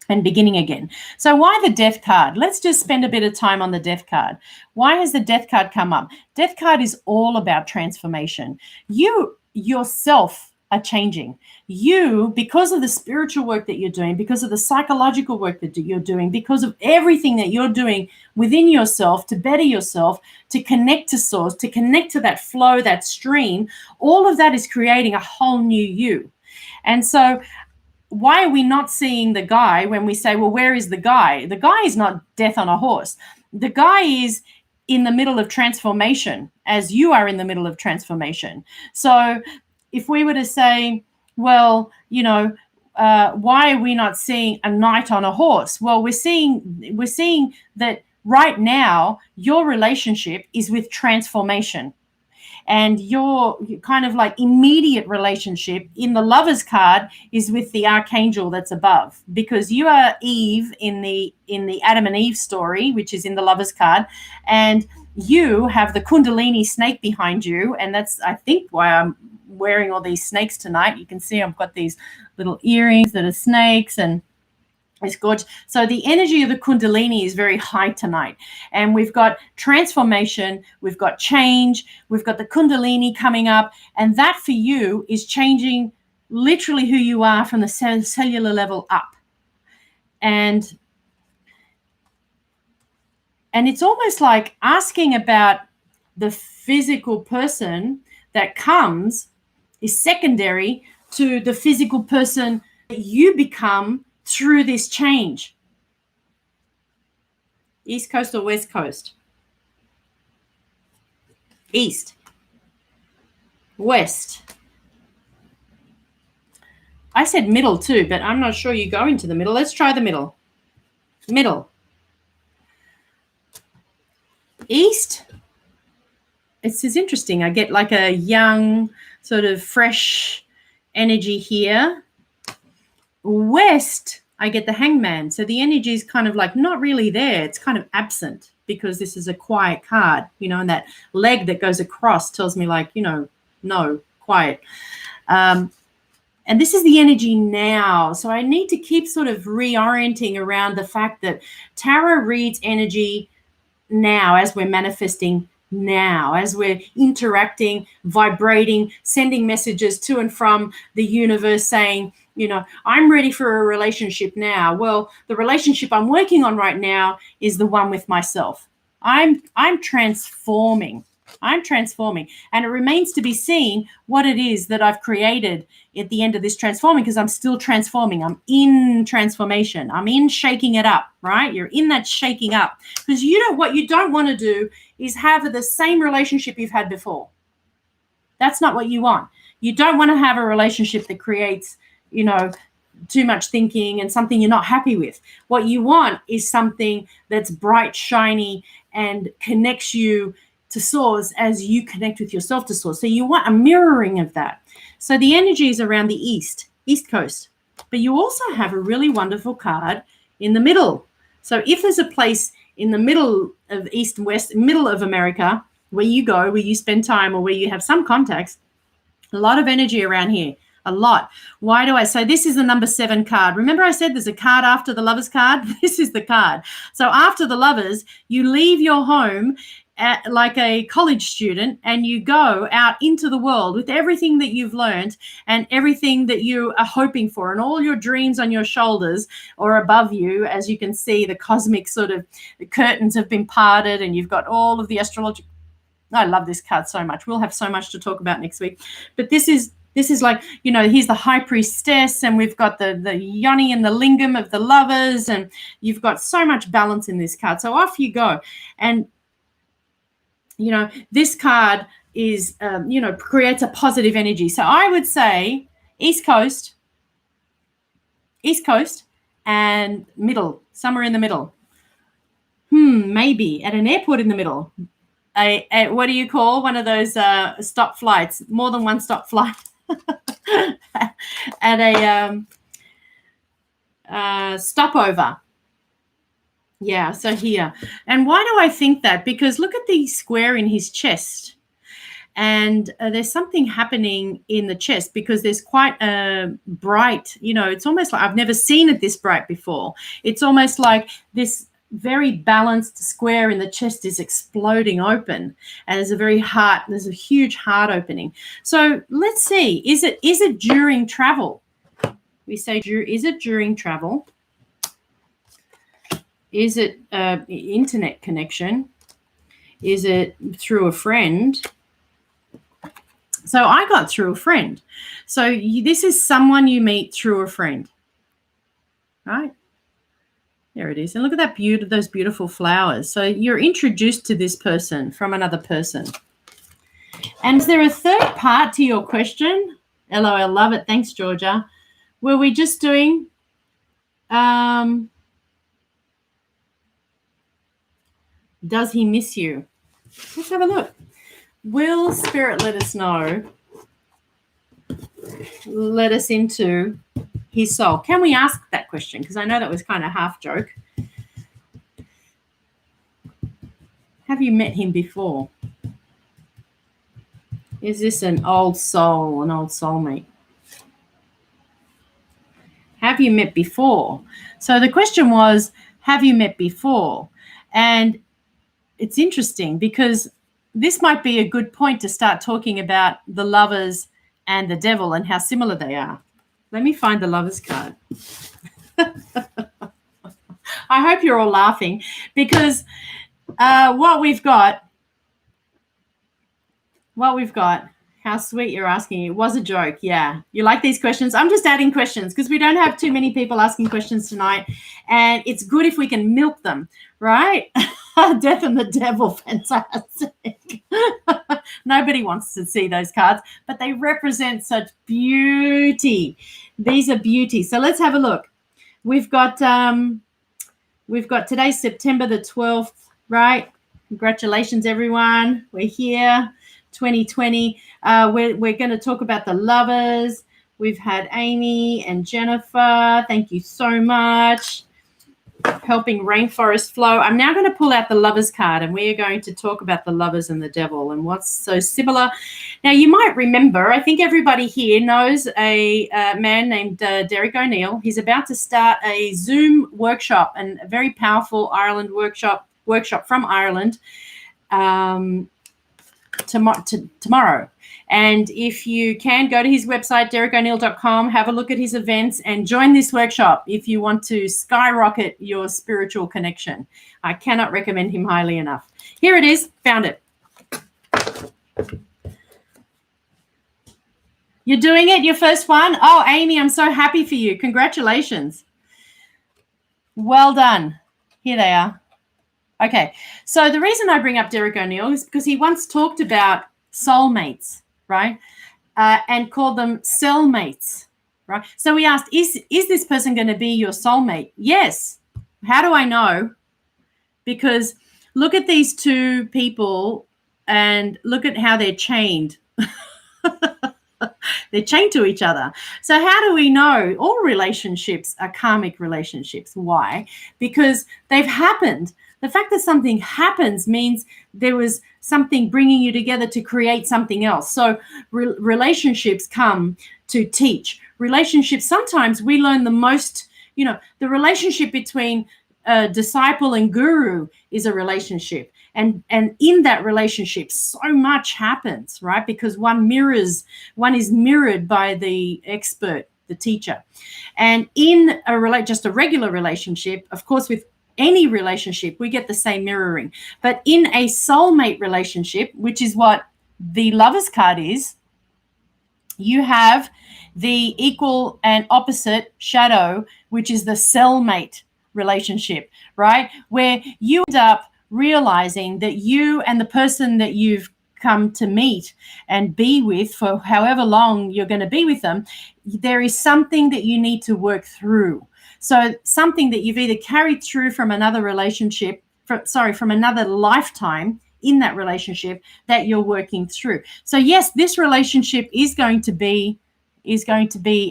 And beginning again. So why the death card? Let's just spend a bit of time on the death card. Why has the death card come up? Death card is all about transformation. You yourself are changing. You, because of the spiritual work that you're doing, because of the psychological work that you're doing, because of everything that you're doing within yourself to better yourself, to connect to source, to connect to that flow, that stream, all of that is creating a whole new you. And so why are we not seeing the guy when we say, well, where is the guy? The guy is not death on a horse. The guy is in the middle of transformation, as you are in the middle of transformation. So if we were to say, well, why are we not seeing a knight on a horse? Well, we're seeing that right now your relationship is with transformation. And your kind of like immediate relationship in the Lovers card is with the archangel that's above, because you are Eve in the Adam and Eve story, which is in the Lovers card, and you have the Kundalini snake behind you, and that's, I think, why I'm wearing all these snakes tonight. You can see I've got these little earrings that are snakes, and it's gorgeous. So the energy of the Kundalini is very high tonight. And we've got transformation, we've got change, we've got the Kundalini coming up. And that for you is changing literally who you are from the cellular level up. And it's almost like asking about the physical person that comes is secondary to the physical person that you become through this change. East Coast or West Coast? East. West. I said middle too, but I'm not sure you go into the middle. Let's try the middle. Middle. East. This is interesting. I get like a young, sort of fresh energy here. West, I get the Hangman. So the energy is kind of like not really there. It's kind of absent because this is a quiet card, and that leg that goes across tells me like, no, quiet. And this is the energy now. So I need to keep sort of reorienting around the fact that tarot reads energy now as we're manifesting now, as we're interacting, vibrating, sending messages to and from the universe saying, I'm ready for a relationship now. Well, the relationship I'm working on right now is the one with myself. I'm transforming. I'm transforming. And it remains to be seen what it is that I've created at the end of this transforming, because I'm still transforming. I'm in transformation. I'm in shaking it up, right? You're in that shaking up. Because what you don't want to do is have the same relationship you've had before. That's not what you want. You don't want to have a relationship that creates, too much thinking and something you're not happy with. What you want is something that's bright, shiny, and connects you to source as you connect with yourself to source. So you want a mirroring of that. So the energy is around the East Coast. But you also have a really wonderful card in the middle. So if there's a place in the middle of East and West, middle of America, where you go, where you spend time, or where you have some contacts, a lot of energy around here. A lot. Why do I say this is the number 7 card? Remember I said there's a card after the Lovers card? This is the card. So after the Lovers, you leave your home like a college student, and you go out into the world with everything that you've learned and everything that you are hoping for and all your dreams on your shoulders or above you. As you can see, the cosmic sort of the curtains have been parted and you've got all of the astrological. I love this card so much. We'll have so much to talk about next week. But this is like, here's the high priestess, and we've got the yoni and the lingam of the lovers, and you've got so much balance in this card. So off you go. And this card is, creates a positive energy. So I would say East Coast, and middle, somewhere in the middle. Maybe at an airport in the middle. A what do you call one of those stop flights? More than one stop flight. At a stopover. Yeah, so here. And why do I think that? Because look at the square in his chest. And there's something happening in the chest because there's quite a bright, it's almost like I've never seen it this bright before. It's almost like this very balanced square in the chest is exploding open, and there's a huge heart opening. So let's see, is it during travel? We say, is it during travel? Is it internet connection? Is it through a friend? So I got through a friend. So this is someone you meet through a friend, right? There it is. And look at that those beautiful flowers. So you're introduced to this person from another person. And is there a third part to your question? LOL, love it. Thanks, Georgia. Were we just doing does he miss you? Let's have a look. Will Spirit let us know? Let us into his soul. Can we ask that question? Because I know that was kind of half joke. Have you met him before? Is this an old soul, an old soulmate? Have you met before? So the question was, have you met before? And it's interesting because this might be a good point to start talking about the lovers and the devil and how similar they are. Let me find the lovers card. I hope you're all laughing because what we've got, how sweet you're asking. It was a joke. Yeah. You like these questions? I'm just adding questions because we don't have too many people asking questions tonight. And it's good if we can milk them, right? Death and the devil. Fantastic. Nobody wants to see those cards, but they represent such beauty. These are beauty. So let's have a look. We've got today's September the 12th, right? Congratulations, everyone. We're here. 2020. We're going to talk about the lovers. We've had Amy and Jennifer. Thank you so much. Helping rainforest flow. I'm now going to pull out the lovers card, and we are going to talk about the lovers and the devil and what's so similar. Now, you might remember, I think everybody here knows a man named Derek O'Neill. He's about to start a Zoom workshop, and a very powerful Ireland workshop from Ireland. Tomorrow. And if you can, go to his website, derekoneil.com, have a look at his events and join this workshop if you want to skyrocket your spiritual connection. I cannot recommend him highly enough. Here it is. Found it. You're doing it, your first one? Oh, Amy, I'm so happy for you. Congratulations. Well done. Here they are. Okay, so the reason I bring up Derek O'Neill is because he once talked about soulmates, right, and called them cellmates, right? So we asked, is this person going to be your soulmate? Yes. How do I know? Because look at these two people and look at how they're chained. They're chained to each other. So how do we know? All relationships are karmic relationships. Why? Because they've happened. The fact that something happens means there was something bringing you together to create something else. So relationships come to teach. Relationships, sometimes we learn the most, the relationship between disciple and guru is a relationship. and in that relationship so much happens, right? Because one is mirrored by the expert, the teacher. And in just a regular relationship, of course, with any relationship, we get the same mirroring. But in a soulmate relationship, which is what the Lovers card is, you have the equal and opposite shadow, which is the cellmate relationship, right? Where you end up realizing that you and the person that you've come to meet and be with for however long you're going to be with them, there is something that you need to work through. So something that you've either carried through from another relationship, from another lifetime in that relationship that you're working through. So yes, this relationship is going to be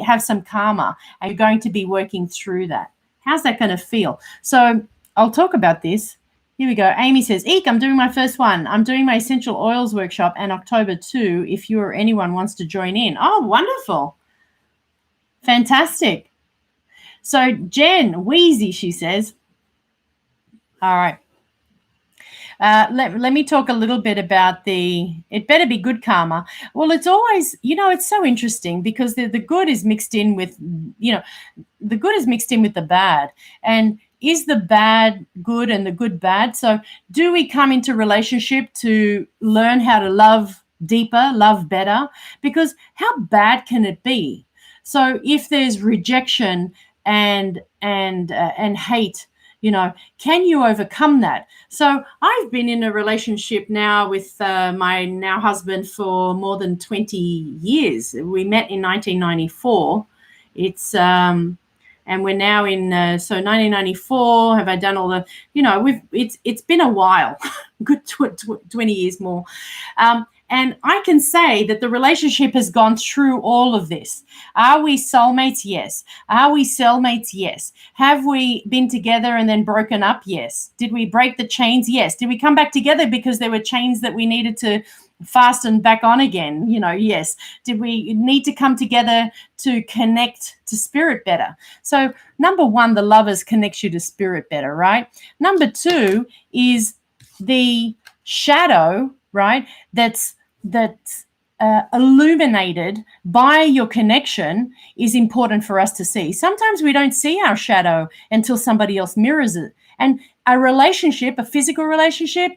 have some karma, and you're going to be working through that. How's that going to feel? So I'll talk about this. Here we go. Amy says, Eek, I'm doing my first one. I'm doing my essential oils workshop and October 2 if you or anyone wants to join in. Oh, wonderful. Fantastic. So Jen, Wheezy, she says, all right. Let me talk a little bit about it better be good karma. Well, it's always, it's so interesting because the good is mixed in with, the good is mixed in with the bad. And is the bad good and the good bad? So do we come into relationship to learn how to love deeper, love better? Because how bad can it be? So if there's rejection and hate, can you overcome that? So I've been in a relationship now with my now husband for more than 20 years. We met in 1994. It's and we're now in 1994. Have I done all the? It's been a while, good 20 years more. And I can say that the relationship has gone through all of this. Are we soulmates? Yes. Are we cellmates? Yes. Have we been together and then broken up? Yes. Did we break the chains? Yes. Did we come back together because there were chains that we needed to fasten back on again? Yes. Did we need to come together to connect to spirit better? So number one, the Lovers connects you to spirit better, right? Number two is the shadow, right? That's illuminated by your connection is important for us to see. Sometimes we don't see our shadow until somebody else mirrors it. And a relationship, a physical relationship,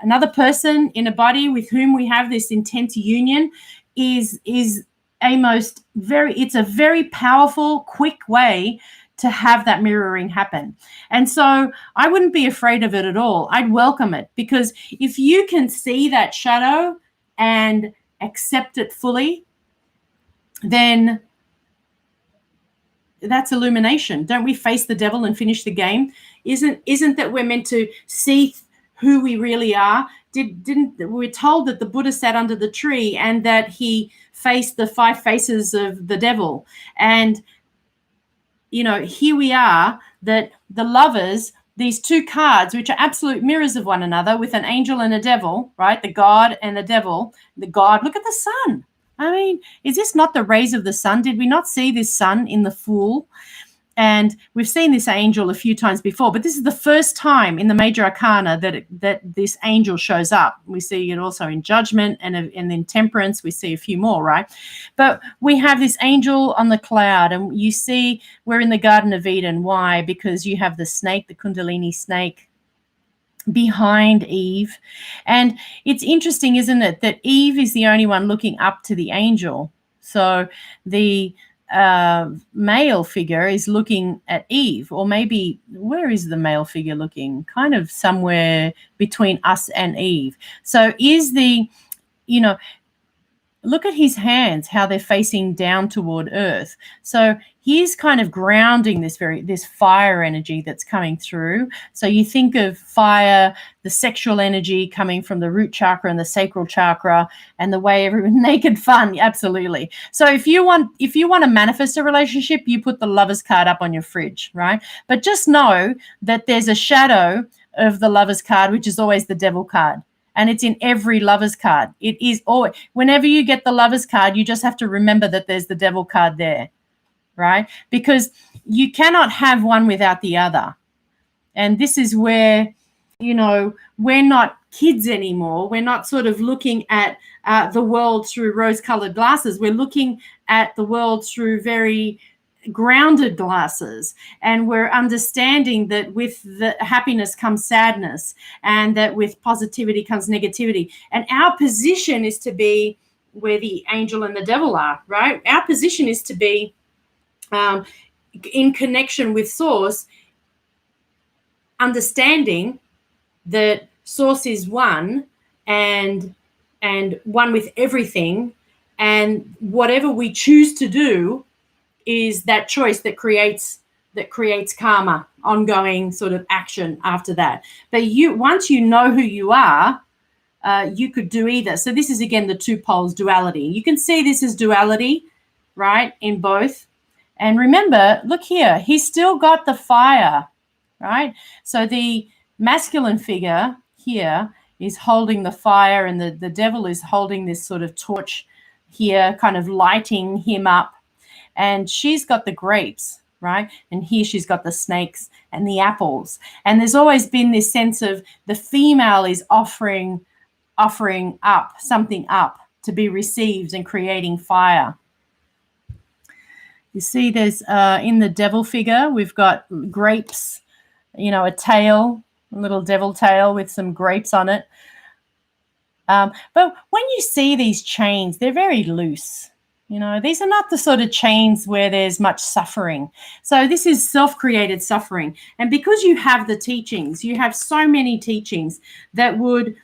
another person in a body with whom we have this intense union is it's a very powerful, quick way to have that mirroring happen. And so I wouldn't be afraid of it at all. I'd welcome it, because if you can see that shadow and accept it fully, then that's illumination. Don't we face the devil and finish the game? Isn't that we're meant to see who we really are? We're told that the Buddha sat under the tree and that he faced the 5 faces of the devil. And here we are, that the Lovers, these 2 cards, which are absolute mirrors of one another, with an angel and a devil, right? The God and the devil. The God, look at the sun. I mean, is this not the rays of the sun? Did we not see this sun in the Fool? And we've seen this angel a few times before, but this is the first time in the major arcana that this angel shows up. We see it also in Judgment and in Temperance. We see a few more, right? But we have this angel on the cloud, and you see we're in the Garden of Eden. Why? Because you have the snake, the Kundalini snake, behind Eve. And it's interesting, isn't it, that Eve is the only one looking up to the angel. So the male figure is looking at Eve, or maybe where is the male figure looking? Kind of somewhere between us and Eve. So is look at his hands, how they're facing down toward earth. So he's kind of grounding this fire energy that's coming through. So you think of fire, the sexual energy coming from the root chakra and the sacral chakra, and the way everyone naked fun. Absolutely. So if you want to manifest a relationship, you put the Lovers card up on your fridge, right? But just know that there's a shadow of the Lovers card, which is always the Devil card. And it's in every Lovers card. It is always, whenever you get the Lovers card, you just have to remember that there's the Devil card there, right? Because you cannot have one without the other. And this is where, we're not kids anymore. We're not sort of looking at the world through rose-colored glasses. We're looking at the world through very grounded glasses, and we're understanding that with the happiness comes sadness, and that with positivity comes negativity. And our position is to be where the angel and the devil are, right? Our position is to be in connection with source, understanding that source is one, and one with everything, and whatever we choose to do is that choice that creates karma, ongoing sort of action after that. But once you know who you are, you could do either. So this is again the two poles duality. You can see this as duality, right, in both. And remember, look here, he's still got the fire, right? So the masculine figure here is holding the fire, and the devil is holding this sort of torch here, kind of lighting him up. And she's got the grapes, right? And here she's got the snakes and the apples. And there's always been this sense of the female is offering up, something up to be received, and creating fire. You see there's in the devil figure, we've got grapes, a tail, a little devil tail with some grapes on it. But when you see these chains, they're very loose. These are not the sort of chains where there's much suffering. So this is self-created suffering. And because you have the teachings, you have so many teachings that would,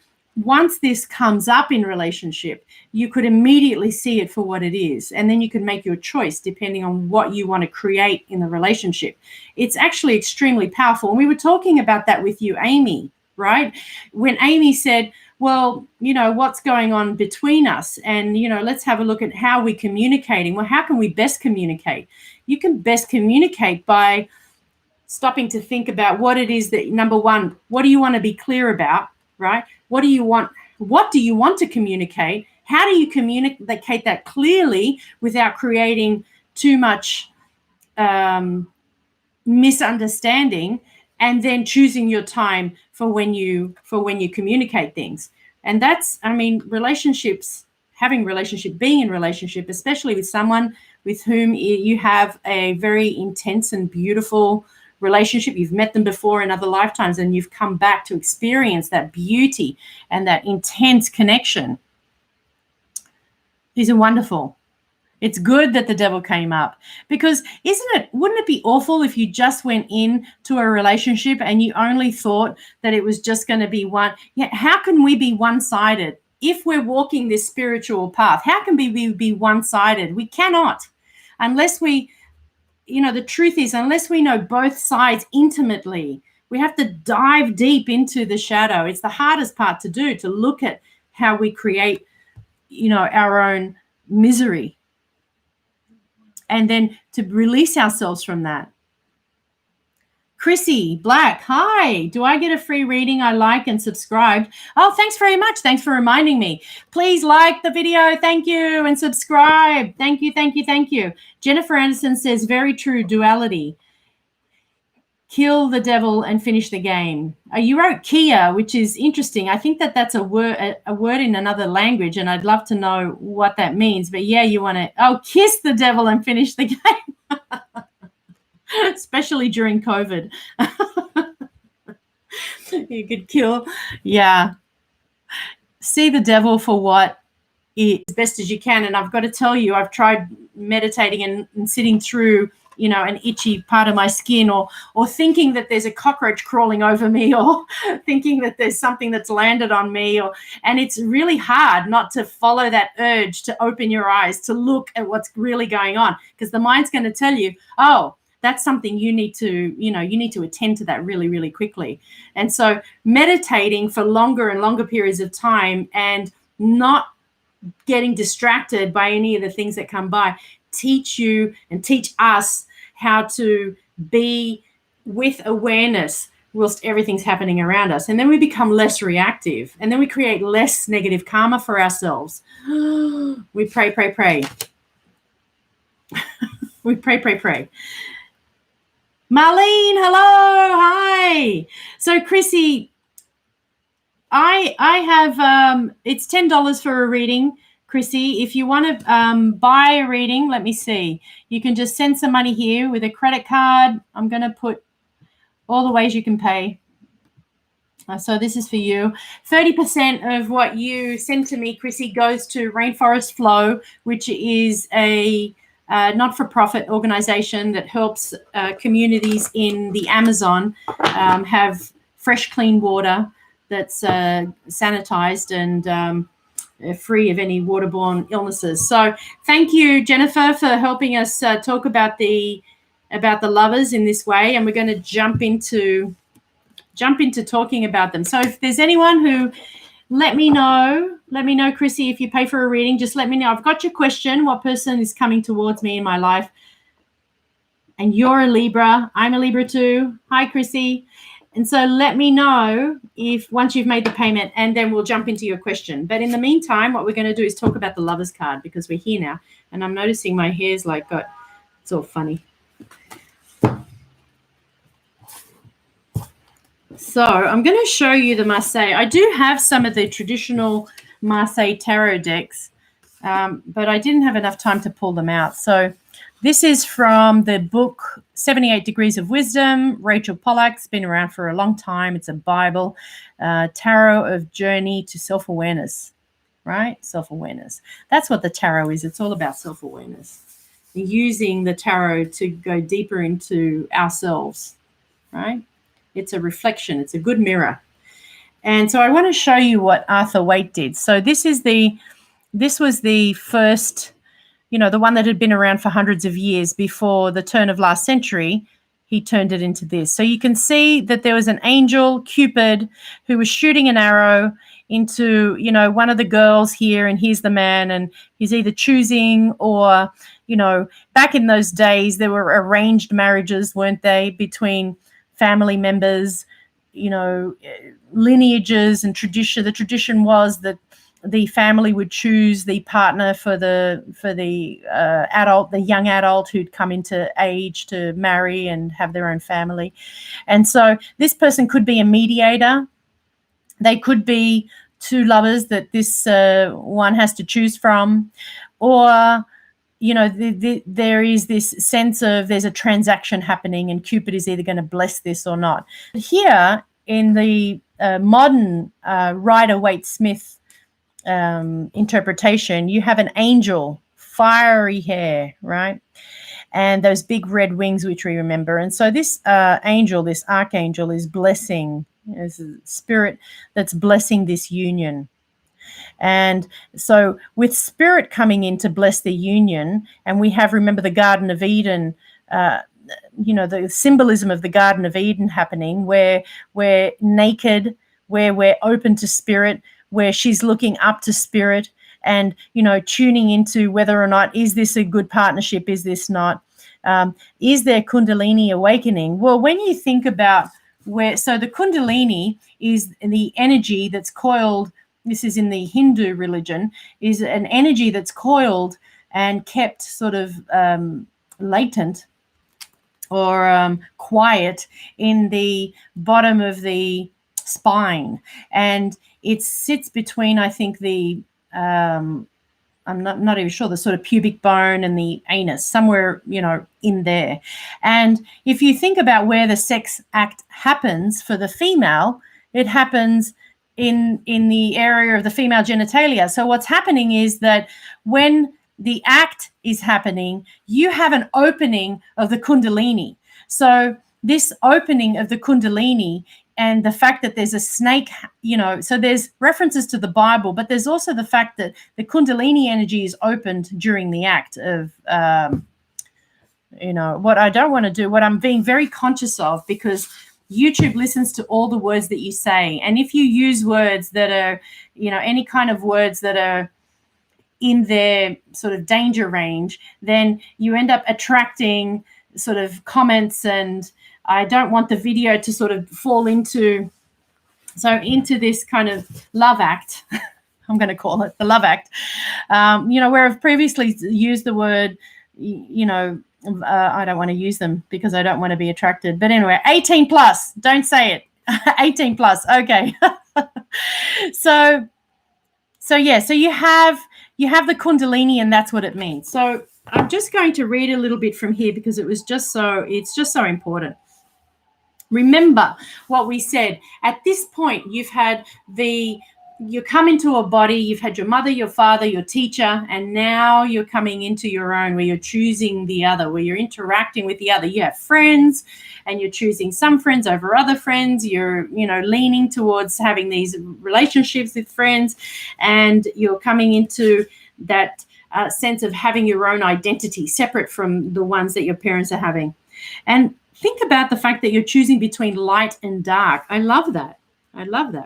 once this comes up in relationship, you could immediately see it for what it is. And then you can make your choice depending on what you want to create in the relationship. It's actually extremely powerful. And we were talking about that with you, Amy, right? When Amy said, well, what's going on between us? And, let's have a look at how we're communicating. Well, how can we best communicate? You can best communicate by stopping to think about what it is that, number one, what do you want to be clear about, right? What do you want? What do you want to communicate? How do you communicate that clearly without creating too much misunderstanding? And then choosing your time for when you communicate things. And that's, relationships, being in relationship, especially with someone with whom you have a very intense and beautiful relationship. You've met them before in other lifetimes, and you've come back to experience that beauty and that intense connection. These are wonderful. It's good that the devil came up, because wouldn't it be awful if you just went into a relationship and you only thought that it was just going to be one? Yeah, how can we be one-sided if we're walking this spiritual path? How can we be one-sided? We cannot, unless we, the truth is, unless we know both sides intimately. We have to dive deep into the shadow. It's the hardest part to do, to look at how we create, our own misery, and then to release ourselves from that. Chrissy Black, hi. Do I get a free reading? I like and subscribed. Oh, thanks very much. Thanks for reminding me. Please like the video. Thank you. And subscribe. Thank you, thank you, thank you. Jennifer Anderson says, very true, duality. Kill the devil and finish the game. You wrote Kia, which is interesting. I think that's a word in another language, and I'd love to know what that means. But yeah, you want to, kiss the devil and finish the game. Especially during COVID. You could kill. Yeah. See the devil for what is, as best as you can. And I've got to tell you, I've tried meditating and sitting through an itchy part of my skin, or thinking that there's a cockroach crawling over me, or thinking that there's something that's landed on me, and it's really hard not to follow that urge to open your eyes, to look at what's really going on, because the mind's going to tell you, oh, that's something you need to attend to that really, really quickly. And so meditating for longer and longer periods of time, and not getting distracted by any of the things that come by, teach you and teach us how to be with awareness whilst everything's happening around us. And then we become less reactive, and then we create less negative karma for ourselves. We pray. We pray. Marlene, hello, hi. So Chrissy, I have it's $10 for a reading, Chrissy. If you want to buy a reading, let me see. You can just send some money here with a credit card. I'm going to put all the ways you can pay. So this is for you. 30% of what you send to me, Chrissy, goes to Rainforest Flow, which is a not-for-profit organization that helps communities in the Amazon have fresh, clean water that's sanitized and free of any waterborne illnesses. So thank you, Jennifer, for helping us talk about the lovers in this way. And we're going to jump into talking about them. So if there's anyone who, let me know, Chrissy, if you pay for a reading, just let me know. I've got your question. What person is coming towards me in my life? And you're a Libra. I'm a Libra too. Hi, Chrissy. And so let me know if once you've made the payment, and then we'll jump into your question. But in the meantime, what we're going to do is talk about the Lovers card, because we're here now. And I'm noticing my hair's it's all funny. So I'm going to show you the Marseille. I do have some of the traditional Marseille tarot decks, but I didn't have enough time to pull them out. So this is from the book 78 Degrees of Wisdom. Rachel Pollack's been around for a long time. It's a Bible, tarot of journey to self-awareness, right? Self-awareness. That's what the tarot is. It's all about self-awareness. Using the tarot to go deeper into ourselves, right? It's a reflection. It's a good mirror. And so I want to show you what Arthur Waite did. So this was the first, the one that had been around for hundreds of years before the turn of last century. He turned it into this. So you can see that there was an angel, Cupid, who was shooting an arrow into, one of the girls here, and here's the man, and he's either choosing or, back in those days, there were arranged marriages, weren't they, between family members, lineages and tradition. The tradition was that the family would choose the partner for the adult, the young adult who'd come into age to marry and have their own family. And so this person could be a mediator. They could be two lovers that this one has to choose from, or there is this sense of there's a transaction happening and Cupid is either going to bless this or not. Here in the modern Rider-Waite-Smith interpretation, you have an angel, fiery hair, right? And those big red wings, which we remember. And so this angel, this archangel, is blessing, is a spirit that's blessing this union. And so with spirit coming in to bless the union, and we have, remember, the Garden of Eden, the symbolism of the Garden of Eden happening, where we're naked, where we're open to spirit, where she's looking up to spirit and, tuning into whether or not, is this a good partnership? Is this not? Is there Kundalini awakening? Well, when you think about so the Kundalini is the energy that's coiled. This is in the Hindu religion, is an energy that's coiled and kept sort of latent or quiet in the bottom of the spine. And it sits between, I think, the, I'm not even sure, the sort of pubic bone and the anus, somewhere, in there. And if you think about where the sex act happens for the female, it happens in the area of the female genitalia. So what's happening is that when the act is happening, you have an opening of the Kundalini. So this opening of the Kundalini and the fact that there's a snake, so there's references to the Bible, but there's also the fact that the Kundalini energy is opened during the act of, what I don't want to do, what I'm being very conscious of, because YouTube listens to all the words that you say. And if you use words that are, any kind of words that are in their sort of danger range, then you end up attracting sort of comments. And I don't want the video to sort of fall into this kind of love act. I'm going to call it the love act, where I've previously used the word, I don't want to use them because I don't want to be attracted. But anyway, 18 plus. Don't say it. 18 plus. Okay. So you have the Kundalini, and that's what it means. So I'm just going to read a little bit from here because it's just so important. Remember what we said. At this point, you come into a body, you've had your mother, your father, your teacher, and now you're coming into your own, where you're choosing the other, where you're interacting with the other. You have friends, and you're choosing some friends over other friends. You're, leaning towards having these relationships with friends, and you're coming into that sense of having your own identity separate from the ones that your parents are having. And think about the fact that you're choosing between light and dark. I love that,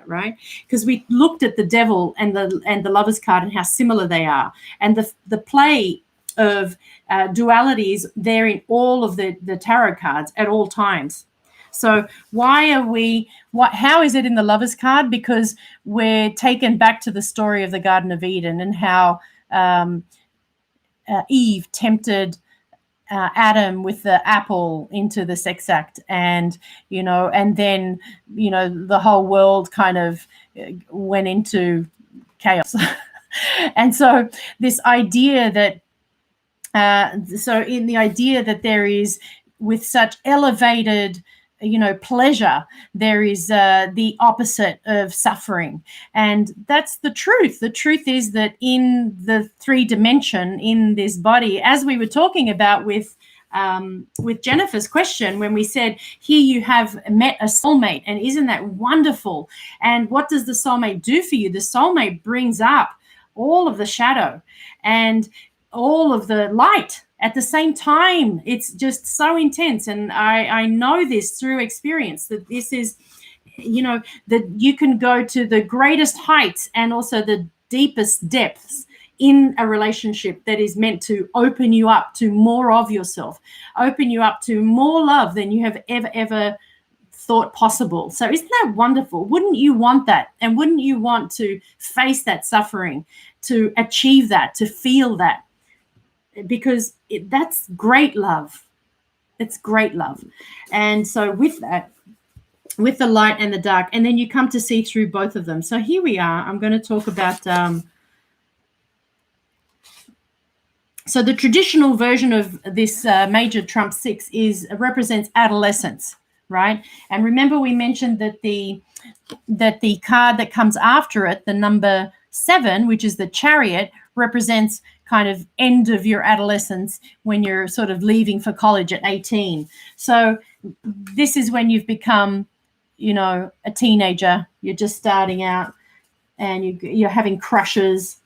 right? Because we looked at the devil and the Lover's card and how similar they are, and the play of dualities there in all of the tarot cards at all times. So how is it in the Lover's card? Because we're taken back to the story of the Garden of Eden and how Eve tempted Adam with the apple into the sex act, and then the whole world kind of went into chaos. And so this idea that there is, with such elevated pleasure, there is the opposite of suffering. And that's the truth. The truth is that in the 3-dimension, in this body, as we were talking about with Jennifer's question, when we said, here you have met a soulmate, and isn't that wonderful? And what does the soulmate do for you? The soulmate brings up all of the shadow and all of the light at the same time. It's just so intense. And I know this through experience, that this is, that you can go to the greatest heights and also the deepest depths in a relationship that is meant to open you up to more of yourself, open you up to more love than you have ever thought possible. So isn't that wonderful? Wouldn't you want that? And wouldn't you want to face that suffering, to achieve that, to feel that? Because that's great love. It's great love. And so with that, with the light and the dark, and then you come to see through both of them. So here we are. I'm going to talk about so the traditional version of this major Trump 6 represents adolescence, right? And remember, we mentioned that the card that comes after it, the number 7, which is the Chariot, represents kind of end of your adolescence, when you're sort of leaving for college at 18. So this is when you've become, a teenager. You're just starting out, and you're having crushes.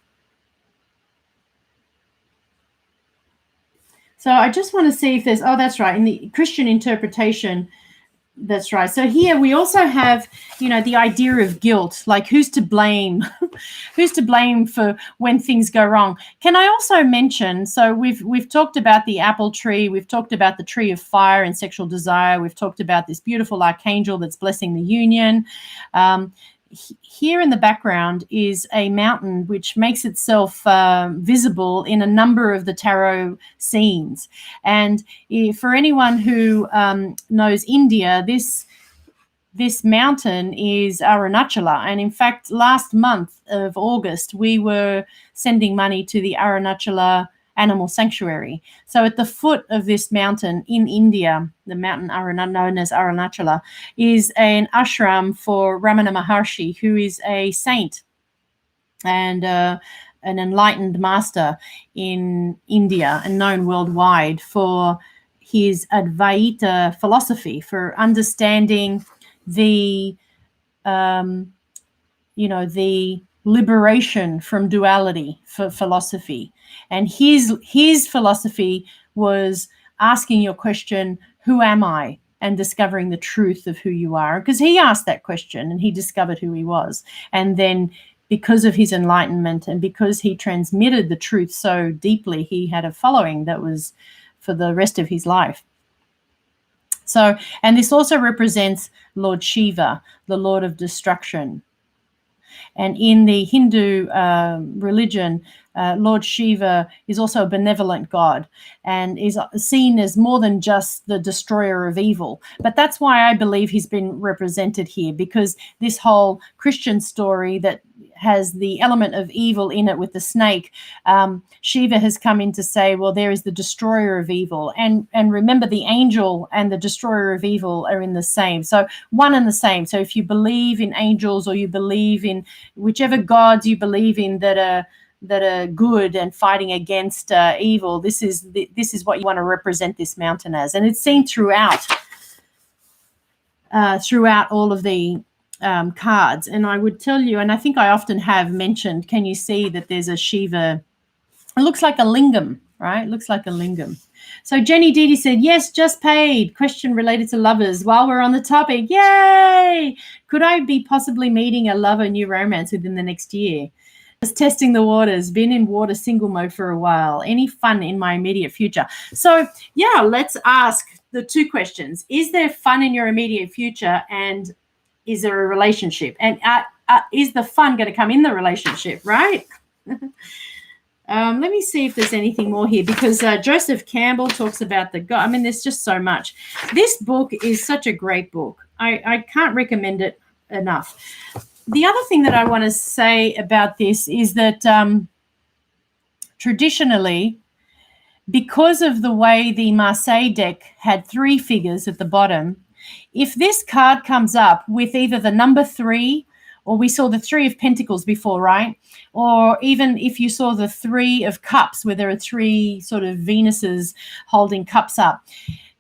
So I just want to see if there's, that's right, in the Christian interpretation, that's right. So here we also have, the idea of guilt, like who's to blame? Who's to blame for when things go wrong? Can I also mention, so we've talked about the apple tree, we've talked about the tree of fire and sexual desire, we've talked about this beautiful archangel that's blessing the union. Here in the background is a mountain which makes itself visible in a number of the tarot scenes. And for anyone who knows India, this mountain is Arunachala. And in fact, last month of August, we were sending money to the Arunachala Animal Sanctuary. So at the foot of this mountain in India, the mountain known as Arunachala, is an ashram for Ramana Maharshi, who is a saint and an enlightened master in India and known worldwide for his Advaita philosophy, for understanding the liberation from duality for philosophy. And his philosophy was asking your question, who am I? And discovering the truth of who you are. Because he asked that question and he discovered who he was. And then because of his enlightenment and because he transmitted the truth so deeply, he had a following that was for the rest of his life. So, and this also represents Lord Shiva, the Lord of Destruction. And in the Hindu religion, Lord Shiva is also a benevolent god and is seen as more than just the destroyer of evil. But that's why I believe he's been represented here, because this whole Christian story that has the element of evil in it with the snake, Shiva has come in to say, well, there is the destroyer of evil. And remember, the angel and the destroyer of evil are in the same. So one and the same. So if you believe in angels, or you believe in whichever gods you believe in that are good and fighting against evil, this is what you want to represent this mountain as. And it's seen throughout all of the cards. And I would tell you, and I think I often have mentioned, can you see that there's a Shiva? It looks like a lingam, right? It looks like a lingam. So Jenny Didi said, yes, just paid. Question related to lovers. While we're on the topic, yay! Could I be possibly meeting a lover, new romance within the next year? Just testing the waters. Been in water single mode for a while. Any fun in my immediate future? So yeah, let's ask the two questions. Is there fun in your immediate future, and is there a relationship? And is the fun going to come in the relationship, right? Let me see if there's anything more here, because Joseph Campbell talks about the God. I mean, there's just so much. This book is such a great book. I can't recommend it enough. The other thing that I want to say about this is that traditionally, because of the way the Marseille deck had 3 figures at the bottom, if this card comes up with either the number 3, or we saw the 3 of Pentacles before, right? Or even if you saw the 3 of Cups, where there are 3 sort of Venuses holding cups up,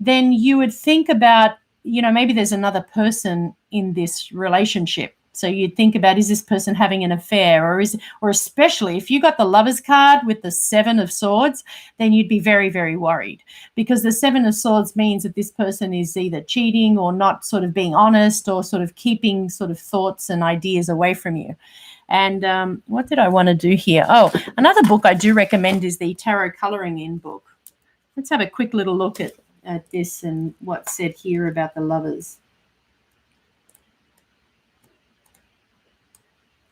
then you would think about, maybe there's another person in this relationship. So you'd think about, is this person having an affair, or especially if you got the Lovers card with the 7 of Swords, then you'd be very, very worried, because the 7 of Swords means that this person is either cheating or not sort of being honest, or sort of keeping sort of thoughts and ideas away from you. And what did I want to do here? Oh, another book I do recommend is the Tarot Coloring In book. Let's have a quick little look at this and what's said here about the Lovers.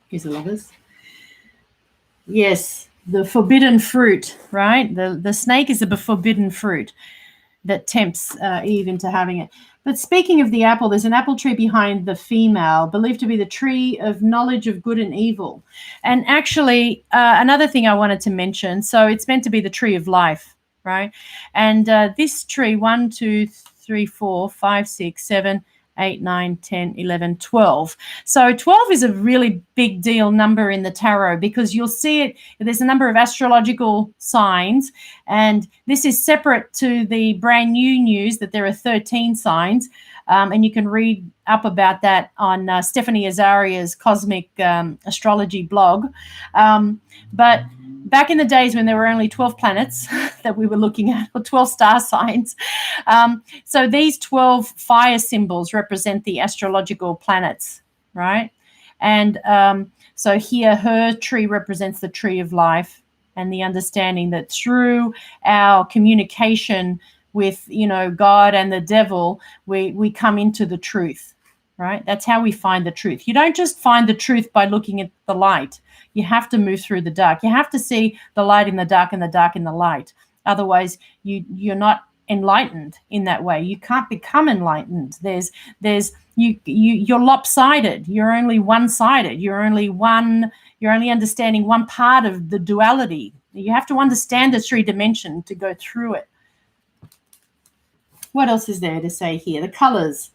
Here's the Lovers. Yes, the forbidden fruit, right? The snake is the forbidden fruit that tempts Eve into having it. But speaking of the apple, there's an apple tree behind the female, believed to be the tree of knowledge of good and evil. And actually, another thing I wanted to mention, so it's meant to be the tree of life, right? And this tree, 1, 2, 3, 4, 5, 6, 7, 8, 9, 10, 11, 12. So 12 is a really big deal number in the tarot, because you'll see it. There's a number of astrological signs, and this is separate to the brand new news that there are 13 signs. And you can read up about that on Stephanie Azaria's Cosmic Astrology blog. But back in the days when there were only 12 planets that we were looking at, or 12 star signs. So these 12 fire symbols represent the astrological planets, right? And so here her tree represents the tree of life, and the understanding that through our communication with, God and the devil, we come into the truth, right? That's how we find the truth. You don't just find the truth by looking at the light. You have to move through the dark. You have to see the light in the dark and the dark in the light. Otherwise, you're not enlightened in that way. You can't become enlightened. You're lopsided. You're only one-sided. You're only understanding one part of the duality. You have to understand the 3 dimension to go through it. What else is there to say here? The colors.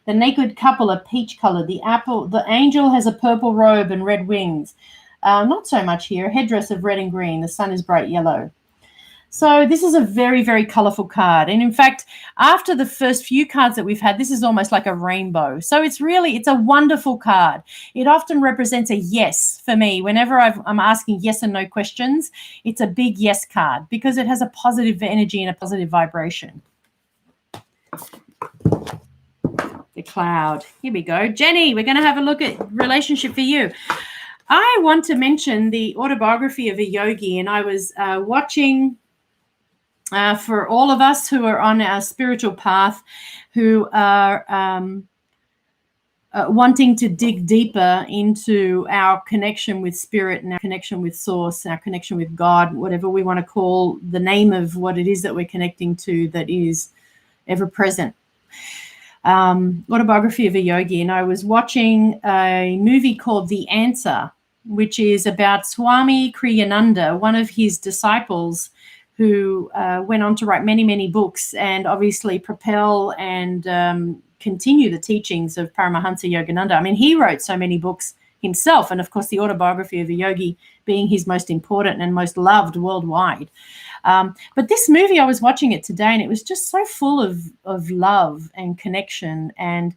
The naked couple are peach colored. The angel has a purple robe and red wings. Not so much here. A headdress of red and green. The sun is bright yellow. So this is a very, very colorful card. And in fact, after the first few cards that we've had, this is almost like a rainbow. So it's a wonderful card. It often represents a yes for me. Whenever I'm asking yes and no questions, it's a big yes card, because it has a positive energy and a positive vibration. The cloud. Here we go. Jenny, we're going to have a look at relationship for you. I want to mention the autobiography of a yogi, and I was watching for all of us who are on our spiritual path, who are wanting to dig deeper into our connection with spirit and our connection with source, our connection with God, whatever we want to call the name of what it is that we're connecting to that is ever present. Autobiography of a Yogi. And I was watching a movie called The Answer, which is about Swami Kriyananda, one of his disciples who went on to write many, many books and obviously propel and continue the teachings of Paramahansa Yogananda. I mean, he wrote so many books himself, and of course the Autobiography of a Yogi being his most important and most loved worldwide. But this movie, I was watching it today, and it was just so full of love and connection and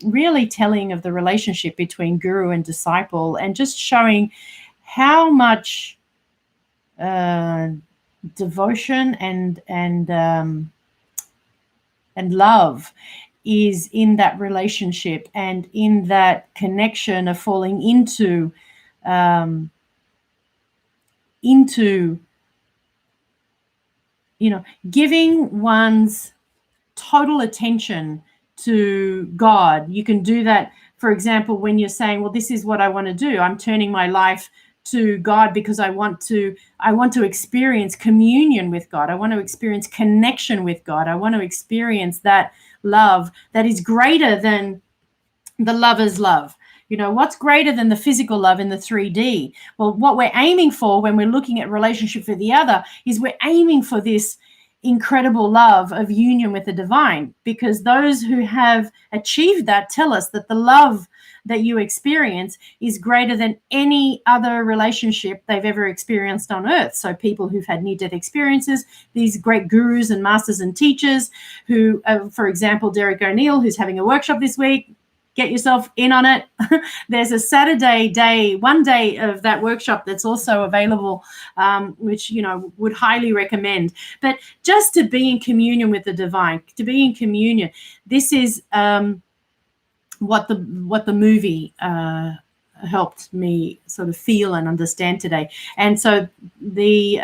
really telling of the relationship between guru and disciple, and just showing how much devotion and love is in that relationship and in that connection of falling into giving one's total attention to God. You can do that, for example, when you're saying, well, this is what I want to do. I'm turning my life to God because I want to experience communion with God. I want to experience connection with God. I want to experience that love that is greater than the lover's love. What's greater than the physical love in the 3D? Well, what we're aiming for when we're looking at relationship for the other is we're aiming for this incredible love of union with the divine, because those who have achieved that tell us that the love that you experience is greater than any other relationship they've ever experienced on earth. So people who've had near-death experiences, these great gurus and masters and teachers who, for example, Derek O'Neill, who's having a workshop this week, get yourself in on it. There's a Saturday day, one day of that workshop that's also available, which, would highly recommend. But just to be in communion with the divine, to be in communion, this is what the movie helped me sort of feel and understand today. And so the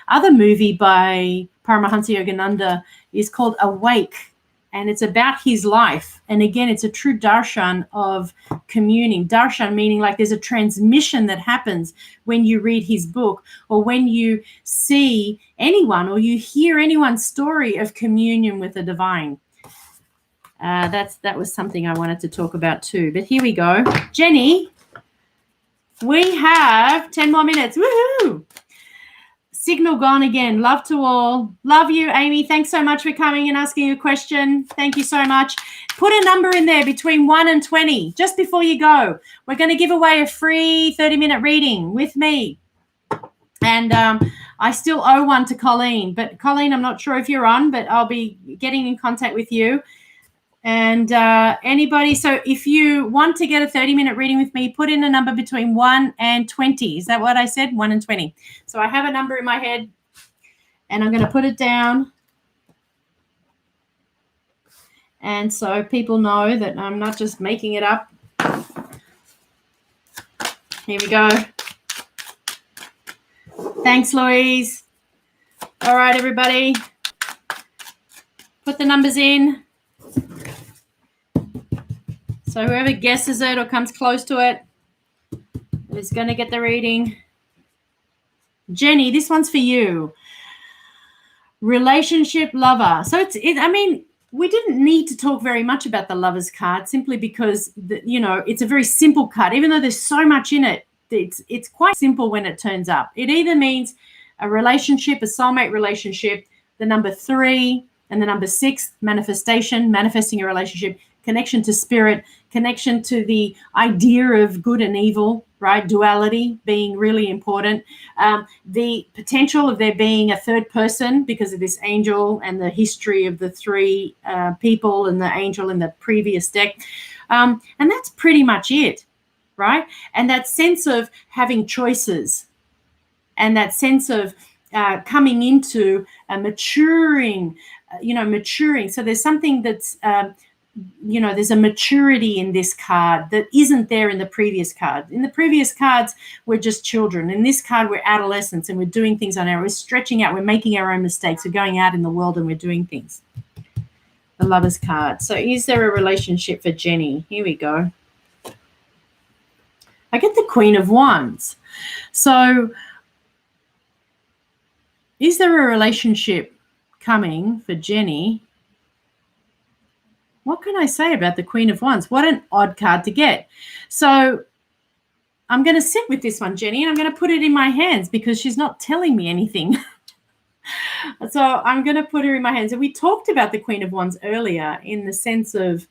other movie by Paramahansa Yogananda is called Awake, and it's about his life. And again, it's a true darshan of communing. Darshan meaning like there's a transmission that happens when you read his book, or when you see anyone or you hear anyone's story of communion with the divine. That was something I wanted to talk about too. But here we go. Jenny, we have 10 more minutes. Woohoo! Signal gone again. Love to all. Love you, Amy. Thanks so much for coming and asking a question. Thank you so much. Put a number in there between 1 and 20 just before you go. We're going to give away a free 30-minute reading with me. And I still owe one to Colleen. But Colleen, I'm not sure if you're on, but I'll be getting in contact with you. And anybody, so if you want to get a 30-minute reading with me, put in a number between 1 and 20. Is that what I said? 1 and 20. So I have a number in my head, and I'm going to put it down. And so people know that I'm not just making it up. Here we go. Thanks, Louise. All right, everybody. Put the numbers in. So whoever guesses it or comes close to it is going to get the reading. Jenny, this one's for you. Relationship lover. So we didn't need to talk very much about the lover's card, simply because it's a very simple card. Even though there's so much in it, it's quite simple when it turns up. It either means a relationship, a soulmate relationship, the number 3 and the number 6, manifestation, manifesting a relationship, connection to spirit, connection to the idea of good and evil, right? Duality being really important. The potential of there being a third person because of this angel and the history of the 3 people and the angel in the previous deck. And that's pretty much it, right? And that sense of having choices, and that sense of coming into maturing. So there's something that's there's a maturity in this card that isn't there in the previous card. In the previous cards, we're just children. In this card, we're adolescents, and we're doing things on our own. We're stretching out. We're making our own mistakes. We're going out in the world and we're doing things. the Lover's card. So is there a relationship for Jenny? Here we go. I get the Queen of Wands. So is there a relationship coming for Jenny? What can I say about the Queen of Wands? What an odd card to get. So I'm going to sit with this one, Jenny, and I'm going to put it in my hands because she's not telling me anything. So I'm going to put her in my hands. And we talked about the Queen of Wands earlier in the sense of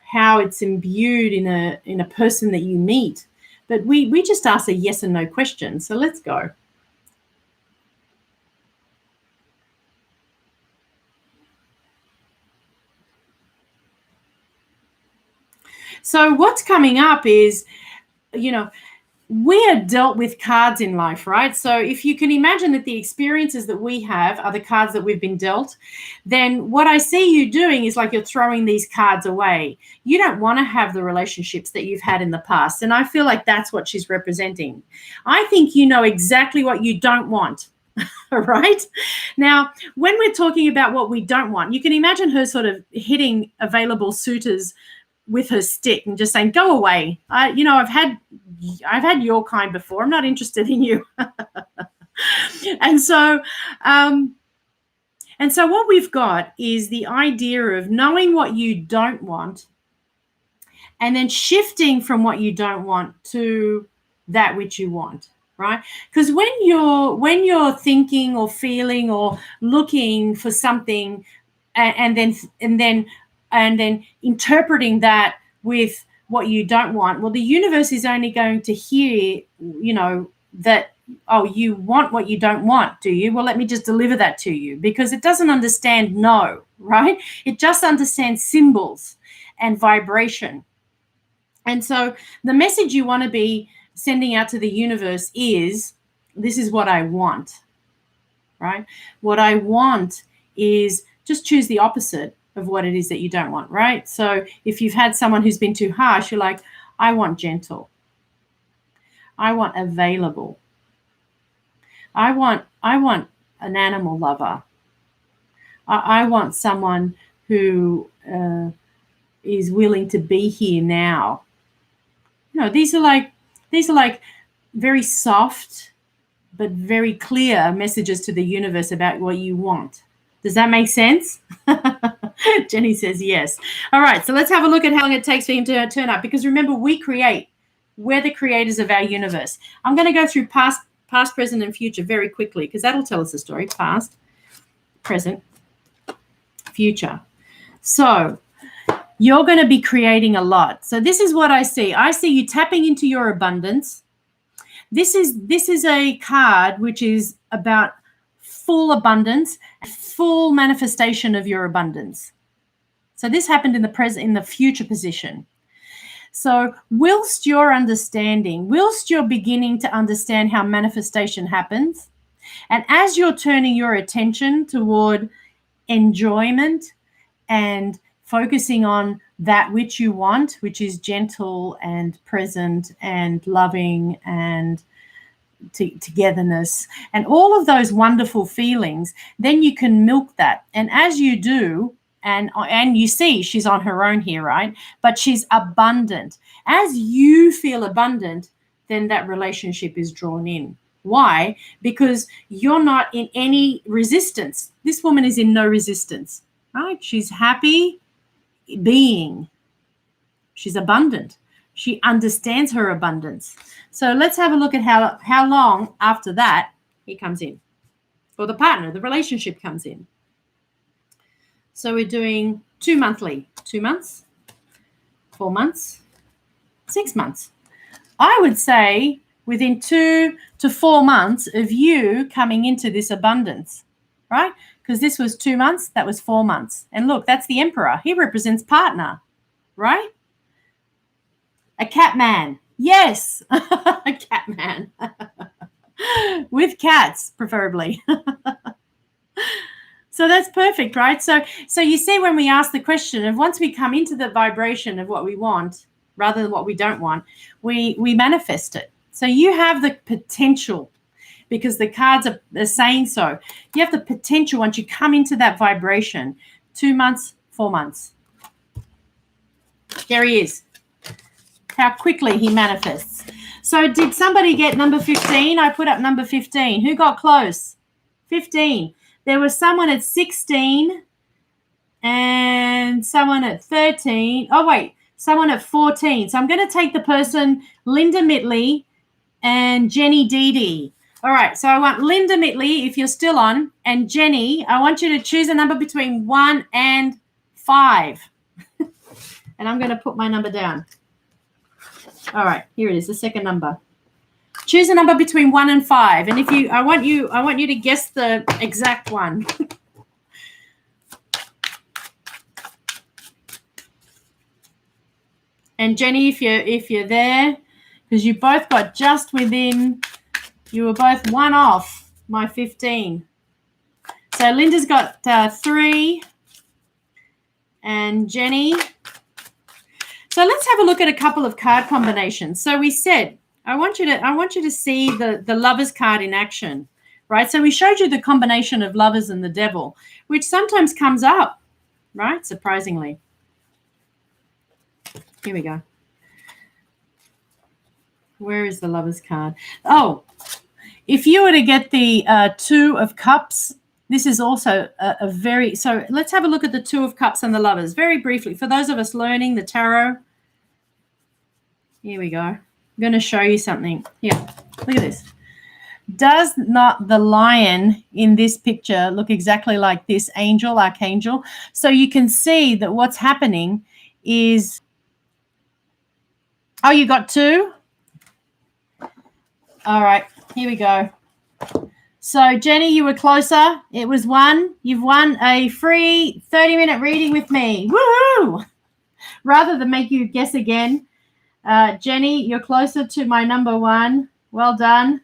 how it's imbued in a person that you meet. But we just ask a yes and no question. So let's go. So what's coming up is, we are dealt with cards in life, right? So if you can imagine that the experiences that we have are the cards that we've been dealt, then what I see you doing is like you're throwing these cards away. You don't want to have the relationships that you've had in the past. And I feel like that's what she's representing. I think you know exactly what you don't want. Right? Now, when we're talking about what we don't want, you can imagine her sort of hitting available suitors with her stick and just saying, go away. I've had your kind before. I'm not interested in you. And so what we've got is the idea of knowing what you don't want and then shifting from what you don't want to that which you want, right? Because when you're thinking or feeling or looking for something and then interpreting that with what you don't want, well, the universe is only going to hear, that, oh, you want what you don't want, do you? Well, let me just deliver that to you, because it doesn't understand no, right? It just understands symbols and vibration. And so the message you want to be sending out to the universe is, this is what I want, right? What I want is just choose the opposite of what it is that you don't want, right? So if you've had someone who's been too harsh, you're like, I want gentle. I want available. I want an animal lover. I want someone who is willing to be here now. These are like very soft but very clear messages to the universe about what you want. Does that make sense? Jenny says yes. All right, so let's have a look at how long it takes for him to turn up. Because remember, we create. We're the creators of our universe. I'm going to go through past, present, and future very quickly because that'll tell us the story. Past, present, future. So you're going to be creating a lot. So this is what I see. I see you tapping into your abundance. This is a card which is about full abundance, full manifestation of your abundance. So this happened in the future position. So whilst you're beginning to understand how manifestation happens, and as you're turning your attention toward enjoyment and focusing on that which you want, which is gentle and present and loving and togetherness and all of those wonderful feelings, then you can milk that. And as you do, and you see she's on her own here, right? But she's abundant. As you feel abundant, then that relationship is drawn in. Why? Because you're not in any resistance. This woman is in no resistance, right? She's happy being. She's abundant. She understands her abundance. So let's have a look at how long after that he comes in, or the partner, the relationship comes in. So we're doing 2 monthly, 2 months, 4 months, 6 months. I would say within 2 to 4 months of you coming into this abundance, right? Because this was 2 months, that was 4 months. And look, that's the Emperor. He represents partner, right? A cat man. Yes, a cat man. With cats, preferably. So that's perfect, right? So you see, when we ask the question of, once we come into the vibration of what we want rather than what we don't want, we manifest it. So you have the potential, because the cards are saying so. You have the potential once you come into that vibration, 2 months, 4 months. There he is. How quickly he manifests. So did somebody get number 15? I put up number 15. Who got close? 15. There was someone at 16 and someone at 13. Oh, wait. Someone at 14. So I'm going to take the person Linda Mitley and Jenny Dede. All right. So I want Linda Mitley, if you're still on, and Jenny, I want you to choose a number between 1 and 5. And I'm going to put my number down. All right. Here it is, the second number. Choose a number between 1 and 5. And if you, I want you to guess the exact one. And Jenny, if you're there, because you both got just within, you were both 1 off my 15. So Linda's got 3, and Jenny. So let's have a look at a couple of card combinations. So we said, I want you to see the Lovers card in action, right? So we showed you the combination of Lovers and the Devil, which sometimes comes up, right? Surprisingly. Here we go. Where is the Lovers card? Oh, if you were to get the 2 of Cups, this is also a very, so let's have a look at the 2 of Cups and the Lovers very briefly. For those of us learning the tarot, here we go. I'm going to show you something. Here, look at this. Does not the lion in this picture look exactly like this angel, archangel? So you can see that what's happening is, oh, you got 2? All right, here we go. So, Jenny, you were closer. It was 1. You've won a free 30-minute reading with me. Woohoo! Rather than make you guess again, Jenny, you're closer to my number 1. Well done.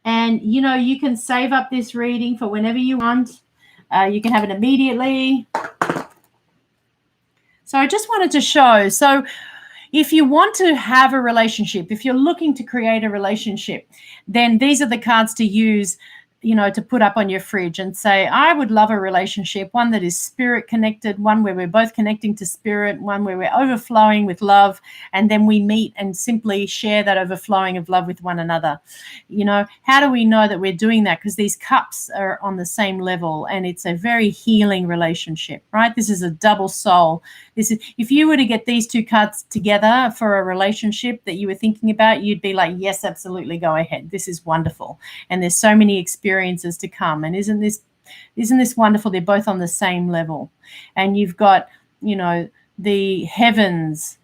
And, you know, you can save up this reading for whenever you want. You can have it immediately. So I just wanted to show. So if you want to have a relationship, if you're looking to create a relationship, then these are the cards to use, you know, to put up on your fridge and say, I would love a relationship, one that is spirit connected, one where we're both connecting to spirit, one where we're overflowing with love, and then we meet and simply share that overflowing of love with one another. You know, how do we know that we're doing that? Because these cups are on the same level and it's a very healing relationship, right? This is a double soul. This is, if you were to get these 2 cards together for a relationship that you were thinking about, you'd be like, yes, absolutely, go ahead. This is wonderful. And there's so many experiences to come. And isn't this wonderful? They're both on the same level. And you've got, you know, the heavens,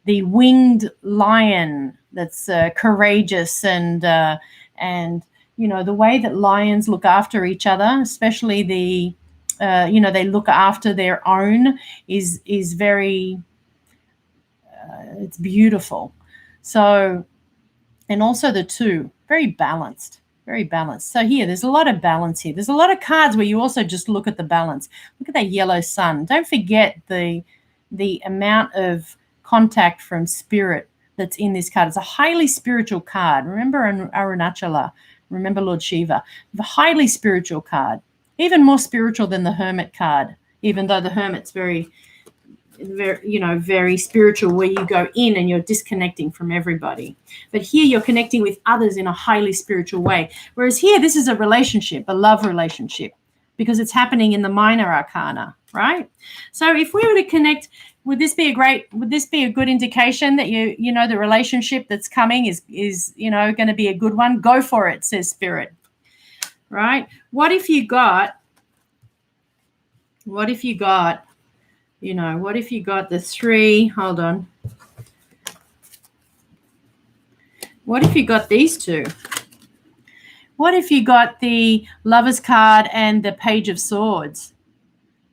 the winged lion that's courageous and you know, the way that lions look after each other, especially the you know, they look after their own is very it's beautiful. So, and also the 2, very balanced. Very balanced. So here, there's a lot of balance here. There's a lot of cards where you also just look at the balance. Look at that yellow sun. Don't forget the amount of contact from spirit that's in this card. It's a highly spiritual card. Remember Arunachala. Remember Lord Shiva. The highly spiritual card. Even more spiritual than the Hermit card, even though the Hermit's very, you know, very spiritual, where you go in and you're disconnecting from everybody. But here you're connecting with others in a highly spiritual way. Whereas here, this is a relationship, a love relationship, because it's happening in the minor arcana, right? So if we were to connect, would this be a good indication that you know, the relationship that's coming is, you know, going to be a good one? Go for it, says Spirit, right? What if you got, you know, what if you got the 3? Hold on. What if you got these 2? What if you got the Lovers card and the Page of Swords?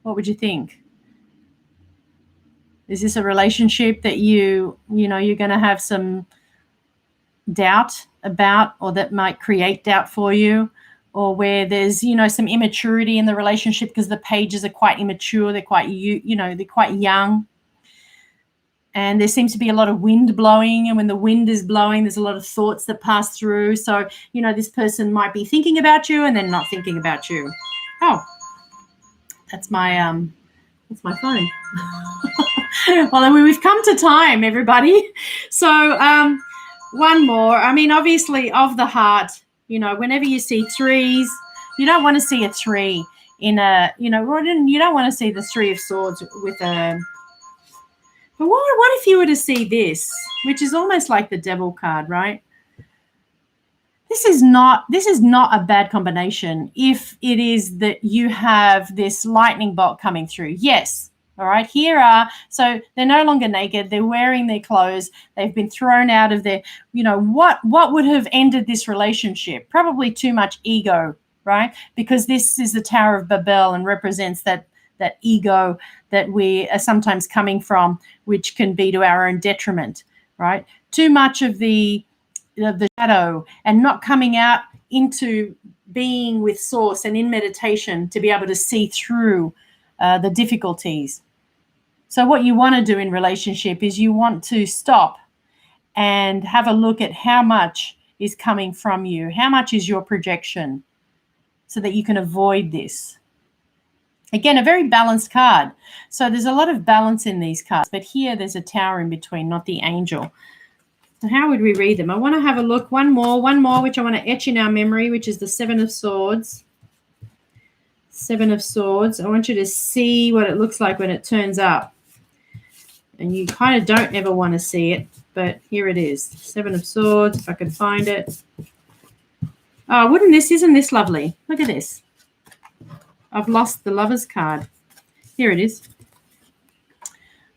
What would you think? Is this a relationship that you know, you're going to have some doubt about, or that might create doubt for you? Or where there's, you know, some immaturity in the relationship because the pages are quite immature. They're quite, you know, they're quite young. And there seems to be a lot of wind blowing. And when the wind is blowing, there's a lot of thoughts that pass through. So, you know, this person might be thinking about you and then not thinking about you. Oh, that's my It's my phone. Well, we've come to time, everybody. So one more. I mean, obviously, of the heart, whenever you see threes, you don't want to see a three in a, you don't want to see the Three of Swords with a, but what if you were to see this, which is almost like the Devil card, right? This is not a bad combination if it is that you have this lightning bolt coming through. Yes. All right. So they're no longer naked. They're wearing their clothes. They've been thrown out of their, what would have ended this relationship? Probably too much ego, right? Because this is the Tower of Babel and represents that ego that we are sometimes coming from, which can be to our own detriment, right? Too much of the shadow and not coming out into being with source and in meditation to be able to see through the difficulties. So what you want to do in relationship is you want to stop and have a look at how much is coming from you, how much is your projection, so that you can avoid this. Again, a very balanced card. So there's a lot of balance in these cards, but here there's a tower in between, not the angel. So how would we read them? I want to have a look. One more, which I want to etch in our memory, which is the Seven of Swords. Seven of Swords. I want you to see what it looks like when it turns up. And you kind of don't ever want to see it, but here it is. Seven of Swords, if I can find it. Oh, isn't this lovely? Look at this. I've lost the Lover's card. Here it is.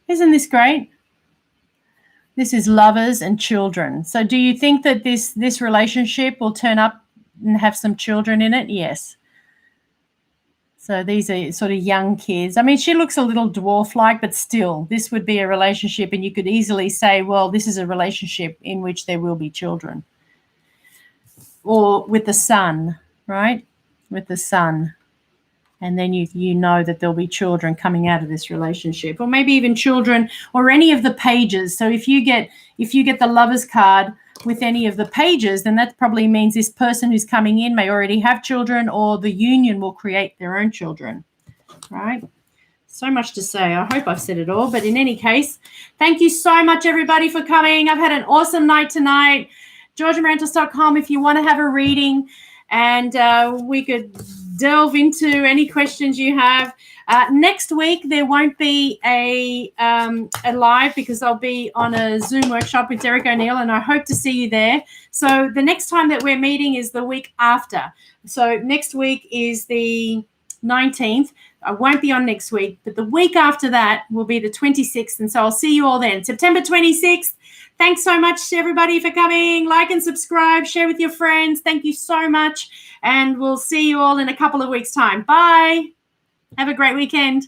Isn't this great? This is lovers and children. So do you think that this relationship will turn up and have some children in it? Yes. So these are sort of young kids. I mean, she looks a little dwarf-like, but still, this would be a relationship, and you could easily say, well, this is a relationship in which there will be children. Or with the sun, right? With the sun. And then you know that there'll be children coming out of this relationship, or maybe even children or any of the pages. So if you get the Lover's card with any of the pages, then that probably means this person who's coming in may already have children, or the union will create their own children, right? So much to say. I hope I've said it all. But in any case, thank you so much, everybody, for coming. I've had an awesome night tonight. georgiamarantos.com if you want to have a reading, and we could delve into any questions you have. Next week there won't be a live because I'll be on a Zoom workshop with Derek O'Neill, and I hope to see you there. So the next time that we're meeting is the week after. So next week is the 19th. I won't be on next week, but the week after that will be the 26th, and so I'll see you all then. September 26th. Thanks so much, everybody, for coming. Like and subscribe. Share with your friends. Thank you so much. And we'll see you all in a couple of weeks' time. Bye. Have a great weekend.